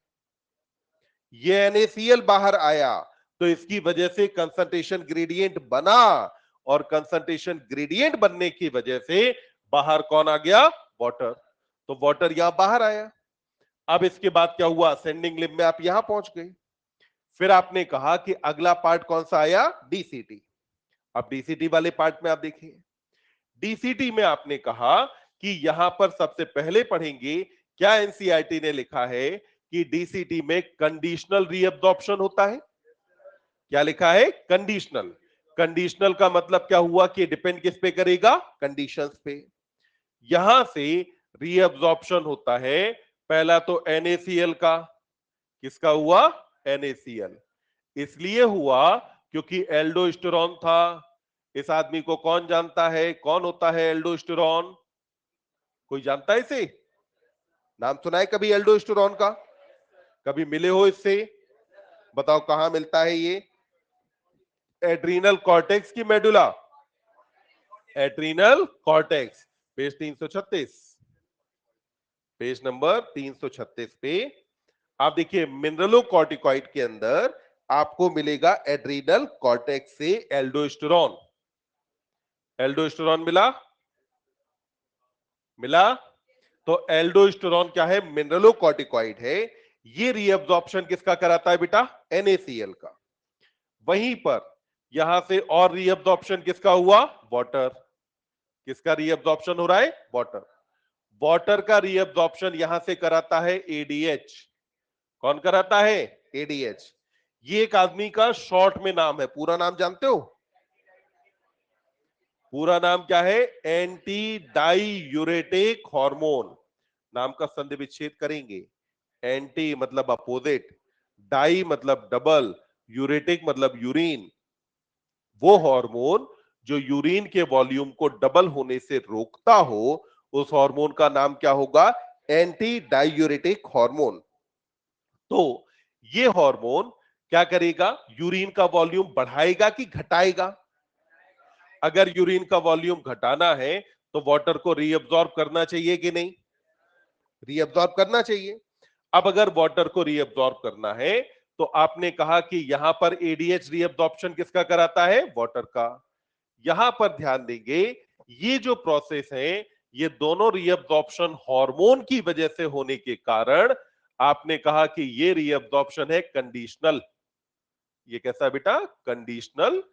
ये NaCl बाहर आया तो इसकी वजह से कंसंट्रेशन ग्रेडियंट बना, और कंसंट्रेशन ग्रेडियंट बनने की वजह से बाहर कौन आ गया? वाटर। तो वाटर यहां बाहर आया। अब इसके बाद क्या हुआ? असेंडिंग लिंब में आप यहां पहुंच गए। फिर आपने कहा कि अगला पार्ट कौन सा आया? डीसीटी। अब डीसीटी वाले पार्ट में आप देखिए, डीसीटी में आपने कहा कि यहां पर सबसे पहले पढ़ेंगे, क्या एनसीईआरटी ने लिखा है कि डीसीटी में कंडीशनल रीअब्जॉर्प्शन होता है। क्या लिखा है? कंडीशनल। कंडीशनल का मतलब क्या हुआ कि डिपेंड किस पे करेगा? कंडीशंस पे। यहां से रीअब्जॉर्प्शन होता है पहला तो NaCl का। किसका हुआ? NaCl। इसलिए हुआ क्योंकि एल्डोस्टेरॉन था। इस आदमी को कौन जानता है? कौन होता है एल्डोस्टेरॉन? कोई जानता है इसे? नाम सुना है कभी एल्डोस्टेरॉन का? कभी मिले हो इससे? बताओ कहां मिलता है ये? एड्रीनल कॉर्टेक्स की medulla? Adrenal cortex. Page 336, page number 336 पे आप देखिए, मिनरलो कॉर्टिकॉइड के अंदर आपको मिलेगा एड्रीनल कॉर्टेक्स से एल्डोस्टेरॉन। एल्डोस्टेरॉन मिला? मिला। तो एल्डोस्टेरॉन क्या है? मिनरलो कॉर्टिकॉइड है। ये रीअब्जॉर्प्शन किसका कराता है बेटा? NaCl का। वहीं पर यहां से और रीअब्जॉर्प्शन किसका हुआ? वाटर। किसका रीअब्जॉर्प्शन हो रहा है? वाटर। वाटर का रीअब्जॉर्प्शन यहां से कराता है ADH। कौन कराता है? ADH। ये एक आदमी का शॉर्ट में नाम है, पूरा नाम जानते हो? पूरा नाम क्या है? Anti diuretic hormone. नाम का संधि विच्छेद करेंगे। एंटी मतलब अपोजिट, डाई मतलब डबल, यूरेटिक मतलब यूरिन। वो हार्मोन जो यूरिन के वॉल्यूम को डबल होने से रोकता हो, उस हार्मोन का नाम क्या होगा? Anti diuretic hormone. तो ये हार्मोन क्या करेगा? यूरिन का वॉल्यूम बढ़ाएगा कि घटाएगा? अगर यूरिन का वॉल्यूम घटाना है तो वाटर को रीअब्सॉर्ब करना चाहिए कि नहीं? रीअब्सॉर्ब करना चाहिए। अब अगर वाटर को रीअब्सॉर्ब करना है तो आपने कहा कि यहां पर एडीएच रीअब्सॉर्प्शन किसका कराता है? वाटर का। यहां पर ध्यान देंगे, ये जो प्रोसेस है ये दोनों रीअब्सॉर्प्शन हार्मोन की वजह से होने के कारण आपने कहा कि ये रीअब्सॉर्प्शन है कंडीशनल। ये कैसा बेटा? कंडीशनल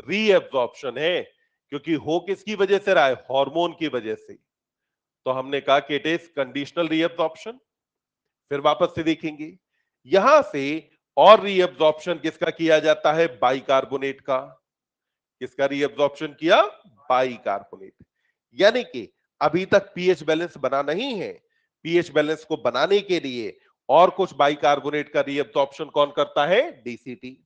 रीअब्सॉर्प्शन है। क्योंकि हो किसकी वजह से रहा है? हार्मोन की वजह से। तो हमने कहा कि इट इज कंडीशनल रीअब्सॉर्प्शन। फिर वापस से देखेंगे, यहां से और रीअब्सॉर्प्शन किसका किया जाता है? बाइकार्बोनेट का। किसका रीअब्सॉर्प्शन किया? बाइकार्बोनेट। यानी कि अभी तक पीएच बैलेंस बना नहीं है। पीएच बैलेंस को बनाने के लिए और कुछ बाइकार्बोनेट का रीअब्सॉर्प्शन कौन करता है? डीसीटी।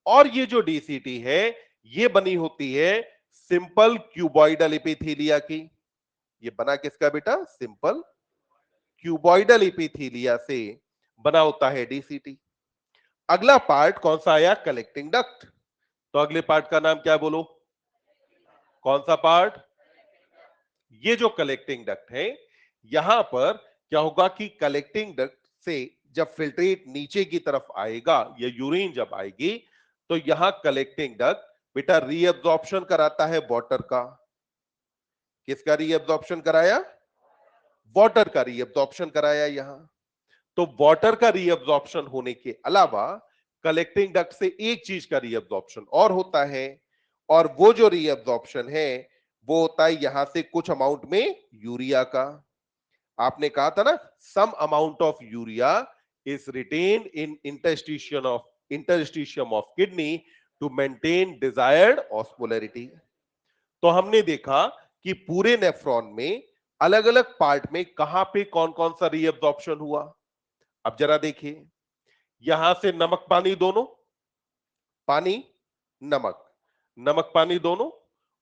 और ये जो डीसीटी है ये बनी होती है सिंपल क्यूबॉइडल एपिथेलिया की। ये बना किसका बेटा? सिंपल क्यूबॉइडल एपिथेलिया से बना होता है डीसीटी। अगला पार्ट कौन सा आया? Collecting duct. तो अगले पार्ट का नाम क्या है बोलो? कौन सा पार्ट? ये जो कलेक्टिंग डक्ट है, यहां पर क्या होगा कि कलेक्टिंग डक्ट से जब फिल्ट्रेट नीचे की तरफ आएगा, ये यूरिन जब आएगी, तो यहां कलेक्टिंग डक्ट बेटा रीअब्जॉर्प्शन कराता है वाटर का। किसका रीअब्जॉर्प्शन कराया? वाटर का रीअब्जॉर्प्शन कराया यहां। तो वाटर का रीअब्जॉर्प्शन होने के अलावा कलेक्टिंग डक्ट से एक चीज का रीअब्जॉर्प्शन और होता है, और वो जो रीअब्जॉर्प्शन है वो होता है यहां से कुछ अमाउंट में यूरिया का। आपने कहा था ना, some amount of urea is retained in interstitium of kidney to maintain desired osmolarity. तो हमने देखा कि पूरे नेफ्रॉन में अलग अलग पार्ट में कहां पे कौन कौन सा रीअब्जॉर्प्शन हुआ। अब जरा देखिए, यहां से नमक पानी दोनों, पानी नमक, नमक पानी दोनों,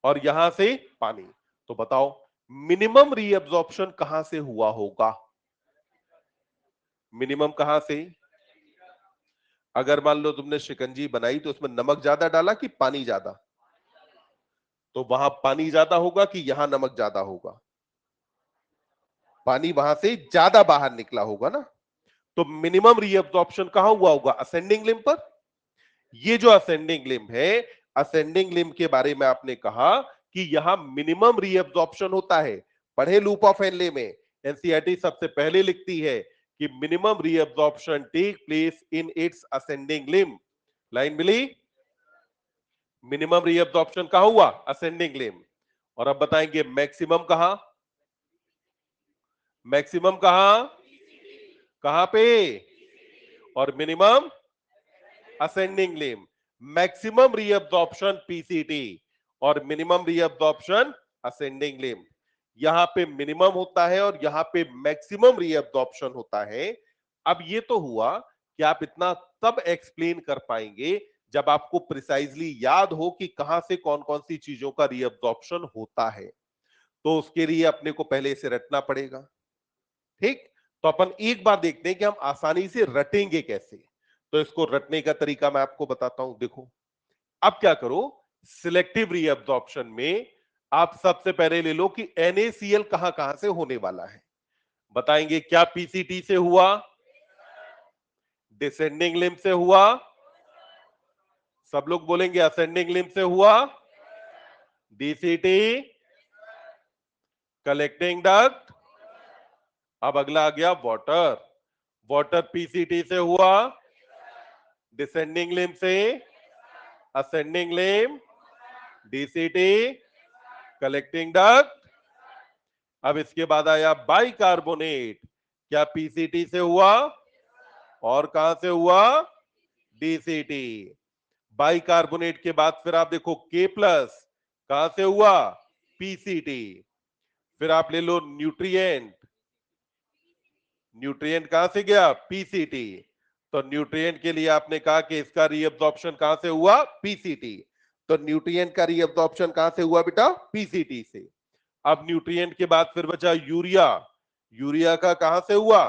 और यहां से पानी। तो बताओ मिनिमम रीअब्जॉर्प्शन कहां से हुआ होगा? मिनिमम कहां से? अगर मान लो तुमने शिकंजी बनाई तो उसमें नमक ज्यादा डाला कि पानी ज्यादा, तो वहां पानी ज्यादा होगा कि यहां नमक ज्यादा होगा? पानी वहां से ज्यादा बाहर निकला होगा ना। तो मिनिमम रीअब्जॉर्प्शन कहां हुआ होगा? असेंडिंग लिम्ब पर। ये जो असेंडिंग लिम्ब है, असेंडिंग लिम्ब के बारे में आपने कहा कि यहां मिनिमम रीअब्जॉर्प्शन होता है। पढ़े लूप ऑफ हेनले में, एनसीईआरटी सबसे पहले लिखती है कि minimum reabsorption take place in its ascending limb. Line मिली? मिनिमम रीअब्जॉर्प्शन कहां हुआ? Ascending limb. और अब बताएंगे मैक्सिमम कहां? मैक्सिमम कहां? कहां पे? और minimum? Ascending limb. Maximum reabsorption PCT और मिनिमम रीअब्जॉर्प्शन असेंडिंग लिम्ब। यहां पे मिनिमम होता है और यहां पे मैक्सिमम रीअब्जॉर्प्शन होता है। अब ये तो हुआ कि आप इतना तब एक्सप्लेन कर पाएंगे जब आपको प्रिसाइजली याद हो कि कहां से कौन कौन सी चीजों का रीअब्जॉर्प्शन होता है। तो उसके लिए अपने को पहले इसे रटना पड़ेगा। ठीक, तो अपन एक बार देखते हैं कि हम आसानी से रटेंगे कैसे। तो इसको रटने का तरीका मैं आपको बताता हूं। देखो, अब क्या करो, सिलेक्टिव रीअब्जॉर्प्शन में आप सबसे पहले ले लो कि NaCl कहां कहां से होने वाला है। बताएंगे क्या पीसीटी से हुआ? डिसेंडिंग लिम्ब से हुआ? सब लोग बोलेंगे असेंडिंग लिम्ब से हुआ? डीसीटी? Collecting duct? अब अगला आ गया वाटर। वाटर पीसीटी से हुआ? डिसेंडिंग लिम्ब से? Ascending limb? DCT? Collecting duct? अब इसके बाद आया बाइकार्बोनेट। क्या पीसीटी से हुआ? और कहां से हुआ? डीसीटी। बाइकार्बोनेट के बाद फिर आप देखो के प्लस, कहां से हुआ? पीसीटी। फिर आप ले लो न्यूट्रिएंट। न्यूट्रिएंट कहां से गया? पीसीटी। तो न्यूट्रिएंट के लिए आपने कहा कि इसका रीअब्जॉर्प्शन कहां से हुआ? पीसीटी। तो न्यूट्रिएंट का रीअब्जॉर्प्शन कहां से हुआ बेटा? पीसीटी से। अब न्यूट्रिएंट के बाद फिर बचा यूरिया। यूरिया का कहां से हुआ?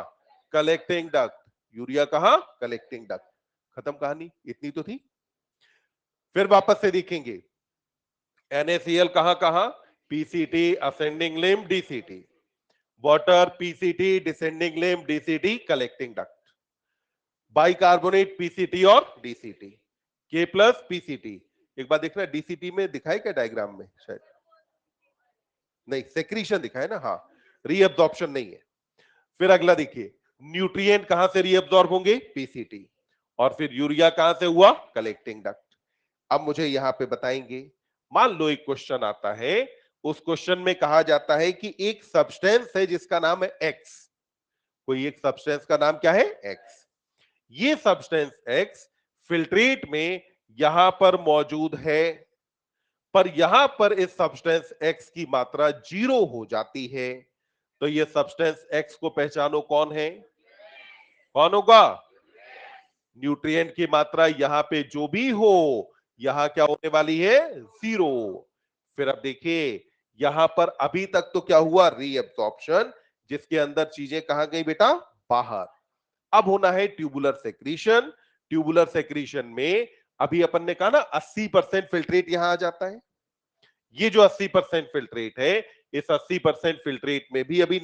Collecting duct. यूरिया कहां? Collecting duct. खत्म कहानी, इतनी तो थी। फिर वापस से देखेंगे, NaCl कहां कहां? PCT, ascending limb, DCT. Water PCT, descending limb, DCT, collecting duct. Bicarbonate PCT और डीसीटी। के प्लस पीसीटी। एक बार देखना डीसीटी में दिखाए क्या डायग्राम में? शायद नहीं, सेक्रीशन दिखा है ना। हाँ, रीअब्जॉर्प्शन नहीं है। फिर अगला देखिए, न्यूट्रिएंट कहां से रीअब्सॉर्ब होंगे? पीसीटी। और फिर यूरिया कहां से हुआ? Collecting duct. अब मुझे यहां पे बताएंगे, मान लो एक क्वेश्चन आता है, उस क्वेश्चन में कहा जाता है कि एक सब्सटेंस है जिसका नाम है एक्स। कोई एक सब्सटेंस का नाम क्या है? एक्स। ये सब्सटेंस एक्स फिल्ट्रेट में यहां पर मौजूद है, पर यहां पर इस सब्सटेंस एक्स की मात्रा 0 हो जाती है। तो ये सब्सटेंस एक्स को पहचानो, कौन है? कौन होगा? न्यूट्रिएंट की मात्रा यहां पे जो भी हो, यहां क्या होने वाली है? 0। फिर अब देखिए, यहां पर अभी तक तो क्या हुआ? रीअब्सॉर्प्शन, जिसके अंदर चीजें कहां गई बेटा? बाहर। अब होना है ट्यूबुलर सेक्रीशन। ट्यूबुलर सेक्रीशन में अभी अपन ने कहा ना 80% फिल्ट्रेट यहां आ जाता है। ये जो 80% फिल्ट्रेट है, इस 80% फिल्ट्रेट में भी अभी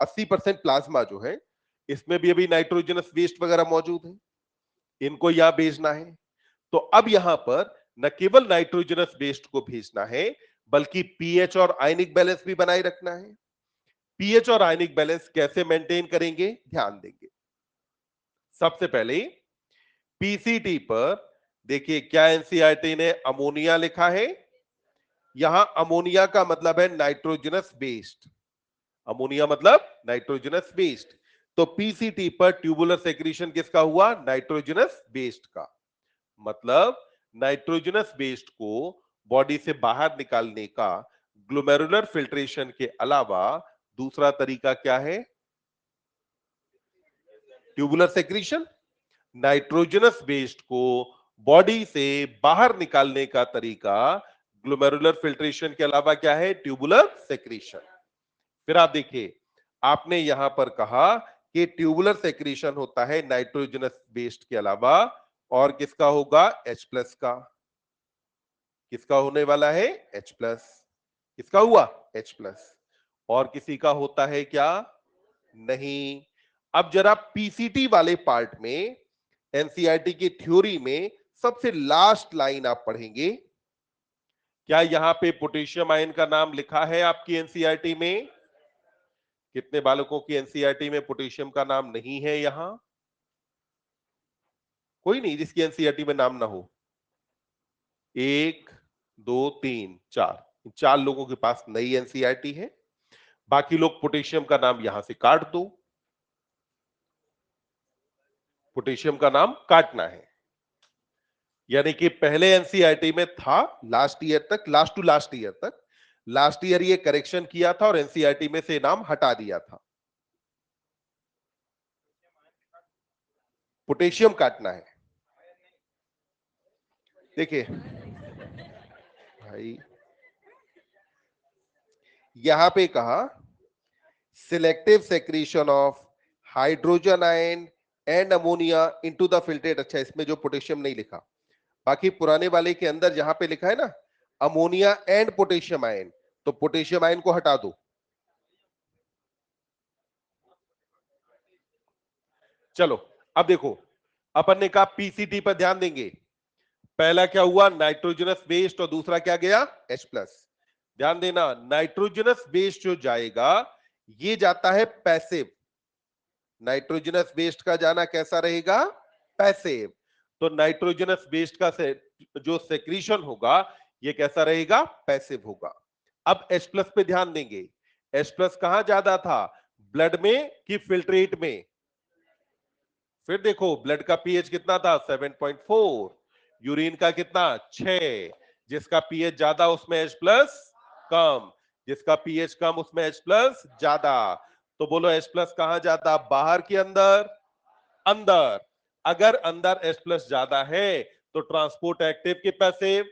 80% प्लाज्मा जो है, इसमें भी अभी नाइट्रोजनस वेस्ट वगैरह मौजूद है। इनको यहां भेजना है। तो अब यहां पर न केवल नाइट्रोजनस वेस्ट को भेजना है, बल्कि पीएच और आयनिक बैलेंस भी बनाए रखना है। पीएच और आयनिक बैलेंस कैसे मेंटेन करेंगे? ध्यान देंगे। सबसे पहले पीसीटी पर देखिए, क्या एनसीईआरटी ने अमोनिया लिखा है? यहां अमोनिया का मतलब है नाइट्रोजनस बेस्ड। अमोनिया मतलब नाइट्रोजनस बेस्ड। तो पीसीटी पर ट्यूबुलर सेक्रीशन किसका हुआ? नाइट्रोजनस बेस्ड का। मतलब नाइट्रोजनस बेस्ड को बॉडी से बाहर निकालने का ग्लोमेरुलर फिल्ट्रेशन के अलावा दूसरा तरीका क्या है? Tubular secretion. नाइट्रोजनस बेस्ड को बॉडी से बाहर निकालने का तरीका ग्लोमेरुलर फिल्ट्रेशन के अलावा क्या है? Tubular secretion. फिर आप देखिए, आपने यहां पर कहा कि ट्यूबुलर सेक्रीशन होता है नाइट्रोजनस बेस्ड के अलावा और किसका होगा H प्लस का, किसका होने वाला है H प्लस, किसका हुआ H प्लस, और किसी का होता है क्या, नहीं। अब जरा पीसीटी वाले पार्ट में एनसीईआरटी की थ्योरी में सबसे लास्ट लाइन आप पढ़ेंगे, क्या यहां पे पोटेशियम आयन का नाम लिखा है आपकी एनसीईआरटी में? कितने बालकों की एनसीईआरटी में पोटेशियम का नाम नहीं है? यहां कोई नहीं जिसकी एनसीईआरटी में नाम ना हो। एक, दो, तीन, चार, चार लोगों के पास नई एनसीईआरटी है। बाकी लोग पोटेशियम का नाम यहां से काट दो, पोटेशियम का नाम काटना है। यानी कि पहले एनसीईआरटी में था लास्ट ईयर तक, लास्ट टू लास्ट ईयर तक, लास्ट ईयर ये करेक्शन किया था और एनसीईआरटी में से नाम हटा दिया था। पोटेशियम काटना है। देखिए भाई, यहां पे कहा selective secretion of hydrogen ion and ammonia into the filtrate. अच्छा, इसमें जो पोटेशियम नहीं लिखा, बाकी पुराने वाले के अंदर जहां पे लिखा है ना अमोनिया एंड पोटेशियम आयन, तो पोटेशियम आयन को हटा दो। चलो अब देखो, अपन ने कहा पीसीटी पर ध्यान देंगे। पहला क्या हुआ, नाइट्रोजनस वेस्ट, और दूसरा क्या गया H प्लस। ध्यान देना, नाइट्रोजनस वेस्ट जो जाएगा ये जाता है पैसिव। नाइट्रोजनस वेस्ट का जाना कैसा रहेगा, पैसिव। तो नाइट्रोजनस वेस्ट का जो सेक्रीशन होगा ये कैसा रहेगा, पैसिव होगा। अब H प्लस पे ध्यान देंगे। H प्लस कहां ज्यादा था, ब्लड में कि फिल्ट्रेट में? फिर देखो ब्लड का पीएच कितना था 7.4, यूरिन का कितना 6, जिसका पीएच ज्यादा उसमें H प्लस कम, जिसका पीएच कम उसमें H प्लस ज्यादा। तो बोलो H प्लस कहां ज्यादा, बाहर की अंदर? अंदर। अगर अंदर H प्लस ज्यादा है तो ट्रांसपोर्ट एक्टिव के पैसिव,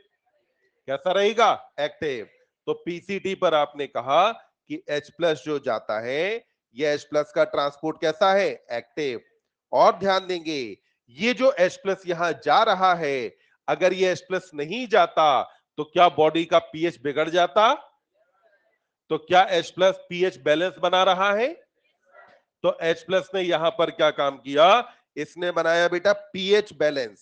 कैसा रहेगा एक्टिव। तो पीसीटी पर आपने कहा कि H प्लस जो जाता है ये H प्लस का ट्रांसपोर्ट कैसा है, एक्टिव। और ध्यान देंगे ये जो H प्लस यहां जा रहा है, अगर ये H प्लस नहीं जाता तो क्या बॉडी का पीएच बिगड़ जाता? तो क्या H प्लस पीएच बैलेंस बना रहा है? तो H प्लस ने यहां पर क्या काम किया, इसने बनाया बेटा पीएच बैलेंस।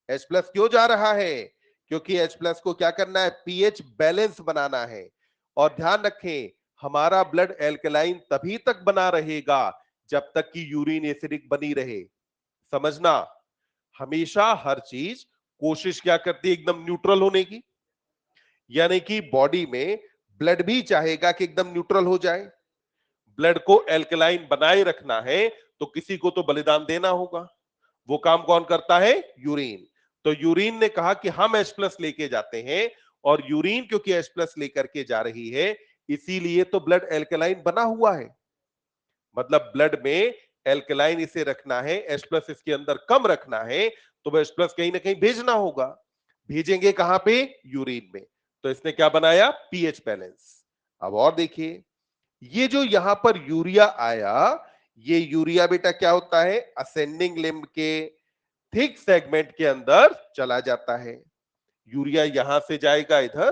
H प्लस क्यों जा रहा है, क्योंकि H प्लस को क्या करना है, पीएच बैलेंस बनाना है। और ध्यान रखें हमारा ब्लड एल्कलाइन तभी तक बना रहेगा जब तक कि यूरिन एसिडिक बनी रहे। समझना, हमेशा हर चीज कोशिश क्या करती है, एकदम न्यूट्रल होने की। यानी कि बॉडी में ब्लड भी चाहेगा कि एकदम न्यूट्रल हो जाए। ब्लड को एल्कलाइन बनाए रखना है तो किसी को तो बलिदान देना होगा। वो काम कौन करता है, यूरिन। तो यूरिन ने कहा कि हम H प्लस लेके जाते हैं, और यूरिन क्योंकि H प्लस लेकर के जा रही है इसीलिए तो ब्लड एल्कलाइन बना हुआ है। मतलब ब्लड में एल्कलाइन इसे रखना है, H प्लस इसके अंदर कम रखना है, तो वह H प्लस कहीं ना कहीं भेजना होगा। भेजेंगे कहां पे, यूरिन में। तो इसने क्या बनाया, पीएच बैलेंस। अब और देखिए, ये जो यहां पर यूरिया आया, ये यूरिया बेटा क्या होता है, असेंडिंग लिम्ब के थिक सेगमेंट के अंदर चला जाता है। यूरिया यहां से जाएगा इधर,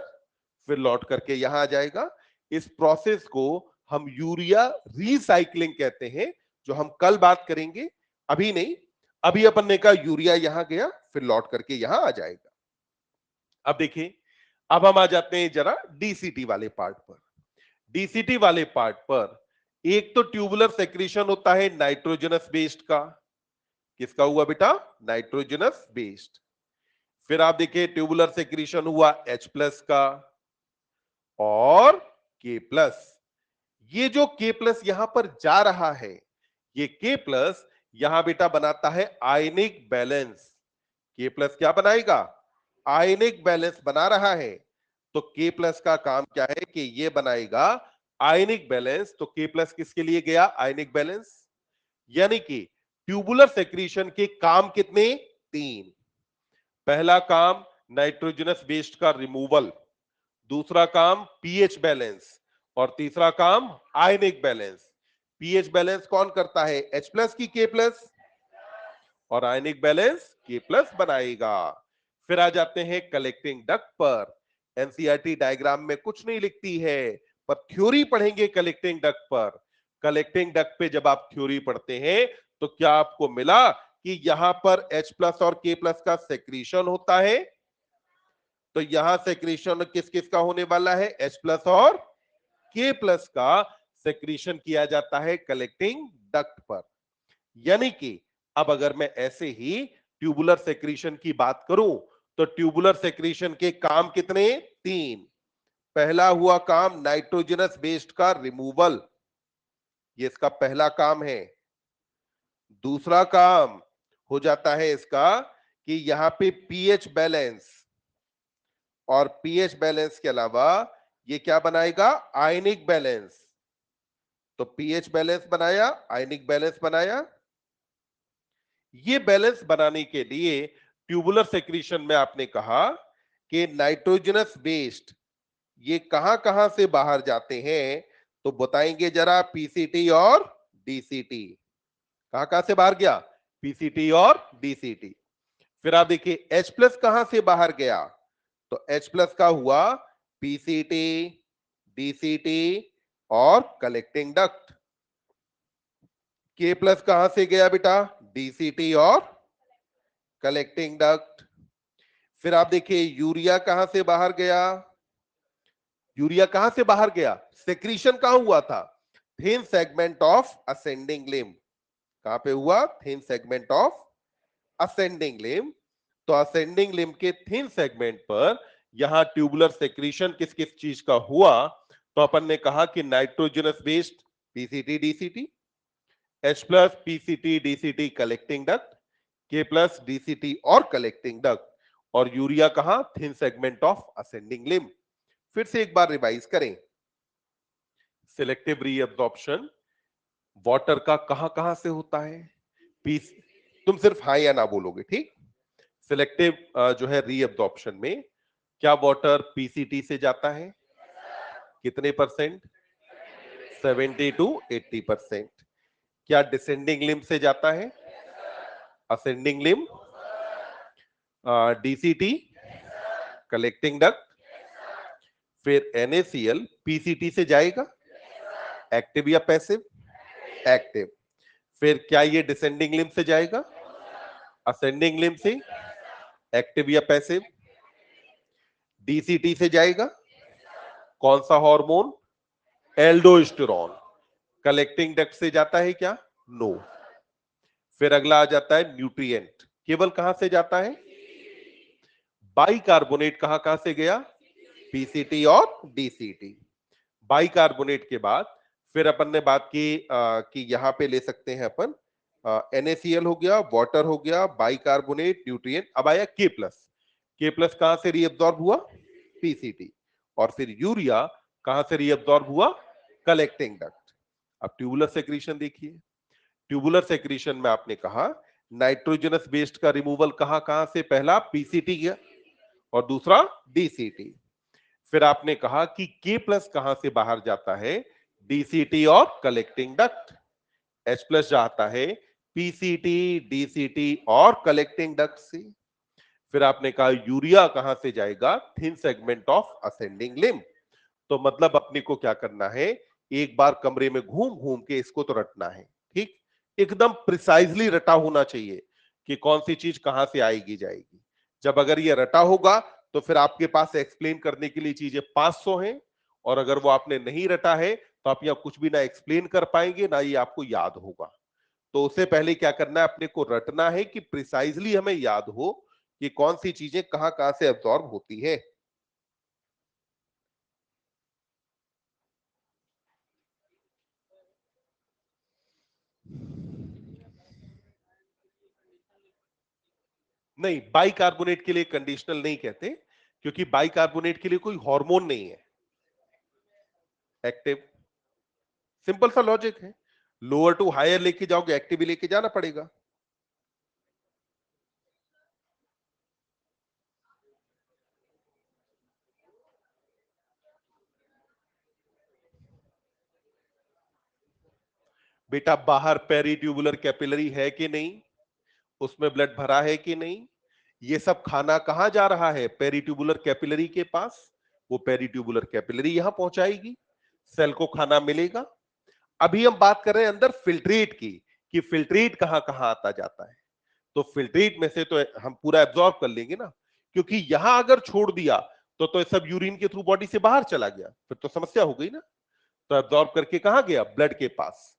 फिर लौट करके यहां आ जाएगा। इस प्रोसेस को हम यूरिया रिसाइकलिंग कहते हैं, जो हम कल बात करेंगे, अभी नहीं। अभी अपन ने कहा यूरिया यहां गया फिर लौट करके यहां आ जाएगा। अब देखिए, अब हम आ जाते हैं जरा डीसीटी वाले पार्ट पर। डीसीटी वाले पार्ट पर एक तो ट्यूबुलर सेक्रीशन होता है नाइट्रोजनस बेस्ड का। किसका हुआ बेटा, नाइट्रोजनस बेस्ड। फिर आप देखिए ट्यूबुलर सेक्रीशन हुआ H प्लस का और K प्लस। ये जो K प्लस यहां पर जा रहा है, ये K प्लस यहां बेटा बनाता है आयनिक बैलेंस। K प्लस क्या बनाएगा, आयनिक बैलेंस बना रहा है। तो K प्लस का काम क्या है कि ये बनाएगा आयनिक बैलेंस। तो K प्लस किसके लिए गया, आयनिक बैलेंस। यानी कि ट्यूबुलर सेक्रीशन के काम कितने, तीन। पहला काम नाइट्रोजनस वेस्ट का रिमूवल, दूसरा काम पीएच बैलेंस, और तीसरा काम आयनिक बैलेंस। पीएच बैलेंस कौन करता है, H प्लस की K प्लस, और आयनिक बैलेंस K+ बनाएगा। फिर आ जाते हैं कलेक्टिंग डक्ट पर। एनसीईआरटी डायग्राम में कुछ नहीं लिखती है, पर थ्योरी पढ़ेंगे कलेक्टिंग डक्ट पर। कलेक्टिंग डक्ट पे जब आप थ्योरी पढ़ते हैं तो क्या आपको मिला कि यहां पर H+ और K+ का सेक्रीशन होता है। तो यहां सेक्रीशन किस किस का होने वाला है, H+ और K+ का सेक्रीशन किया जाता है कलेक्टिंग डक्ट पर। यानी कि अब अगर मैं ऐसे ही ट्यूबुलर सेक्रीशन की बात करूं तो ट्यूबुलर सेक्रीशन के काम कितने, 3। पहला हुआ काम नाइट्रोजनस वेस्ट का रिमूवल, ये इसका पहला काम है। दूसरा काम हो जाता है इसका कि यहां पे पीएच बैलेंस, और पीएच बैलेंस के अलावा ये क्या बनाएगा, आयनिक बैलेंस। तो पीएच बैलेंस बनाया, आयनिक बैलेंस बनाया। ये बैलेंस बनाने के लिए ट्यूबुलर सेक्रीशन में आपने कहा कि नाइट्रोजनस वेस्ट ये कहां कहां से बाहर जाते हैं, तो बताएंगे जरा, पीसीटी और डीसीटी। कहां कहां से बाहर गया, पीसीटी और डीसीटी। फिर आप देखिए H+ कहां से बाहर गया, तो H+ का हुआ पीसीटी, डीसीटी और कलेक्टिंग डक्ट। K+ कहां से गया बेटा, डीसीटी और कलेक्टिंग डक्ट। फिर आप देखिए यूरिया कहां से बाहर गया, यूरिया कहां से बाहर गया, सेक्रीशन कहां हुआ था, thin segment of ascending limb. कहां पे हुआ, thin segment of ascending limb. तो असेंडिंग लिम्ब के थिन सेगमेंट पर यहां ट्यूबुलर सेक्रीशन किस किस चीज का हुआ, तो अपन ने कहा कि nitrogenous waste PCT DCT, H+ PCT DCT collecting duct, K+ DCT और कलेक्टिंग डक्ट, और यूरिया कहां, thin segment of ascending limb. फिर से एक बार रिवाइज करें। सिलेक्टिव रीअब्जॉर्प्शन वाटर का कहां कहां से होता है, पीस, तुम सिर्फ हाँ या ना बोलोगे, ठीक। सिलेक्टिव जो है रीअब्जॉर्प्शन में क्या वाटर पीसीटी से जाता है, कितने परसेंट, 70 to 80%। क्या डिसेंडिंग लिम्ब से जाता है, ascending limb, DCT, collecting duct, फिर NaCl पीसीटी से जाएगा, एक्टिव या पैसिव, एक्टिव। फिर क्या ये डिसेंडिंग लिम्ब से जाएगा, असेंडिंग लिम्ब से, एक्टिव या पैसिव, डीसीटी से जाएगा, कौन सा हार्मोन, एल्डोस्टेरोन। कलेक्टिंग डक्ट से जाता है क्या, नो। फिर अगला आ जाता है न्यूट्रिएंट, केवल कहां से जाता है, बाइकार्बोनेट कहां कहां से गया, पीसीटी और डीसीटी। बाइकार्बोनेट के बाद फिर अपन ने बात की कि यहां पे ले सकते हैं अपन NaCl हो गया, वाटर हो गया, बाइकार्बोनेट, न्यूट्रिएंट। अब आया K+ कहां से रीअब्सॉर्ब हुआ, पीसीटी। और फिर यूरिया कहां से रीअब्सॉर्ब हुआ, कलेक्टिंग डक्ट। अब ट्यूबुलर सेक्रीशन देखिए। ट्यूबुलर सेक्रीशन में आपने कहा नाइट्रोजनस वेस्ट का रिमूवल कहां कहां से, पहला पीसीटी गया और दूसरा डीसीटी। फिर आपने कहा कि K+ कहां से बाहर जाता है, डीसीटी और कलेक्टिंग डक्ट। H+ जाता है पीसीटी, डीसीटी और कलेक्टिंग डक्ट से। फिर आपने कहा यूरिया कहां से जाएगा, thin segment of ascending limb. तो मतलब अपने को क्या करना है, एक बार कमरे में घूम घूम के इसको तो रटना है, ठीक। एकदम प्रिसाइजली रटा होना चाहिए कि कौन सी चीज कहां से आएगी जाएगी। जब अगर ये रटा होगा तो फिर आपके पास एक्सप्लेन करने के लिए चीजें 500 हैं, और अगर वो आपने नहीं रटा है तो आप यहाँ कुछ भी ना एक्सप्लेन कर पाएंगे ना ये आपको याद होगा। तो उससे पहले क्या करना है, अपने को रटना है कि प्रिसाइजली हमें याद हो कि कौन सी चीजें कहां कहां से एब्जॉर्ब होती है। नहीं, बाइकार्बोनेट के लिए कंडीशनल नहीं कहते, क्योंकि बाइकार्बोनेट के लिए कोई हार्मोन नहीं है, एक्टिव। सिंपल सा लॉजिक है। लोअर टू हायर लेके जाओगे, एक्टिव ही लेके जाना पड़ेगा। बेटा बाहर पेरी ट्यूबुलर कैपिलरी है कि नहीं, उसमें ब्लड भरा है कि नहीं, ये सब खाना कहां जा रहा है, पेरिट्यूबुलर कैपिलरी के पास, वो पेरिट्यूबुलर कैपिलरी यहां पहुंचाएगी, सेल को खाना मिलेगा। अभी हम बात कर रहे हैं अंदर फिल्ट्रेट की, कि फिल्ट्रेट कहां कहां आता जाता है। तो फिल्ट्रेट में से तो हम पूरा एब्जॉर्ब कर लेंगे ना, क्योंकि यहां अगर छोड़ दिया तो सब यूरिन के थ्रू बॉडी से बाहर चला गया, फिर तो समस्या हो गई ना। तो एब्जॉर्ब करके कहां गया, ब्लड के पास।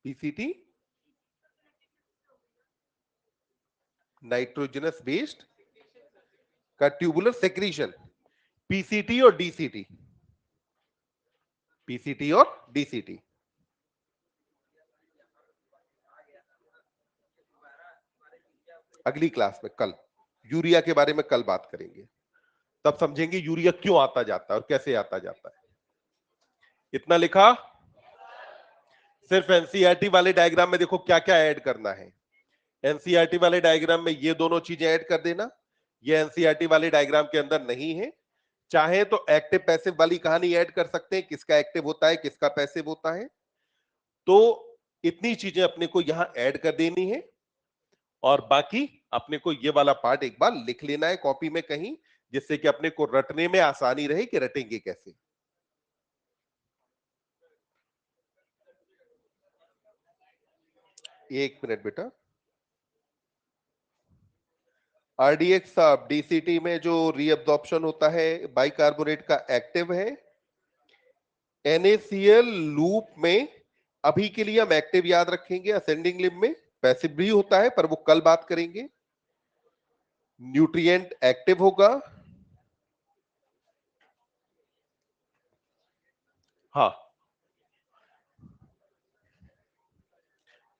पीसीटी, नाइट्रोजनस बेस्ड का ट्यूबुलर सेक्रीशन, पीसीटी और डीसीटी, पीसीटी और डीसीटी। अगली क्लास में कल यूरिया के बारे में कल बात करेंगे, तब समझेंगे यूरिया क्यों आता जाता है और कैसे आता जाता है। इतना लिखा। सिर्फ एनसीईआरटी वाले डायग्राम में देखो क्या क्या ऐड करना है। एनसीईआरटी वाले डायग्राम में ये दोनों चीजें ऐड कर देना, ये एनसीईआरटी वाले डायग्राम के अंदर नहीं है। चाहे तो एक्टिव पैसिव वाली कहानी ऐड कर सकते हैं, किसका एक्टिव होता है किसका पैसिव होता है। तो इतनी चीजें अपने को यहां ऐड कर देनी है, और बाकी अपने को ये वाला पार्ट एक बार लिख लेना है कॉपी में कहीं, जिससे कि अपने को रटने में आसानी रहे कि रटेंगे कैसे। एक मिनट बेटा। आरडीएक्स साहब, डीसीटी में जो रीअब्जॉर्प्शन होता है बाइकार्बोनेट का एक्टिव है, NaCl लूप में अभी के लिए हम एक्टिव याद रखेंगे, असेंडिंग लिंब में पैसिव भी होता है पर वो कल बात करेंगे। न्यूट्रिएंट एक्टिव होगा। हाँ,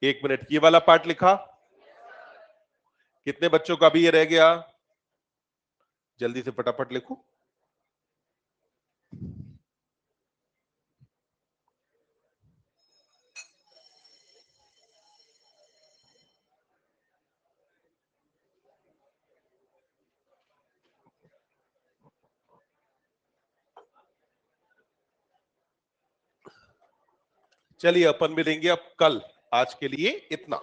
एक मिनट, ये वाला पार्ट लिखा। कितने बच्चों का भी ये रह गया, जल्दी से फटाफट लिखो। चलिए अपन मिलेंगे अब कल, आज के लिए इतना।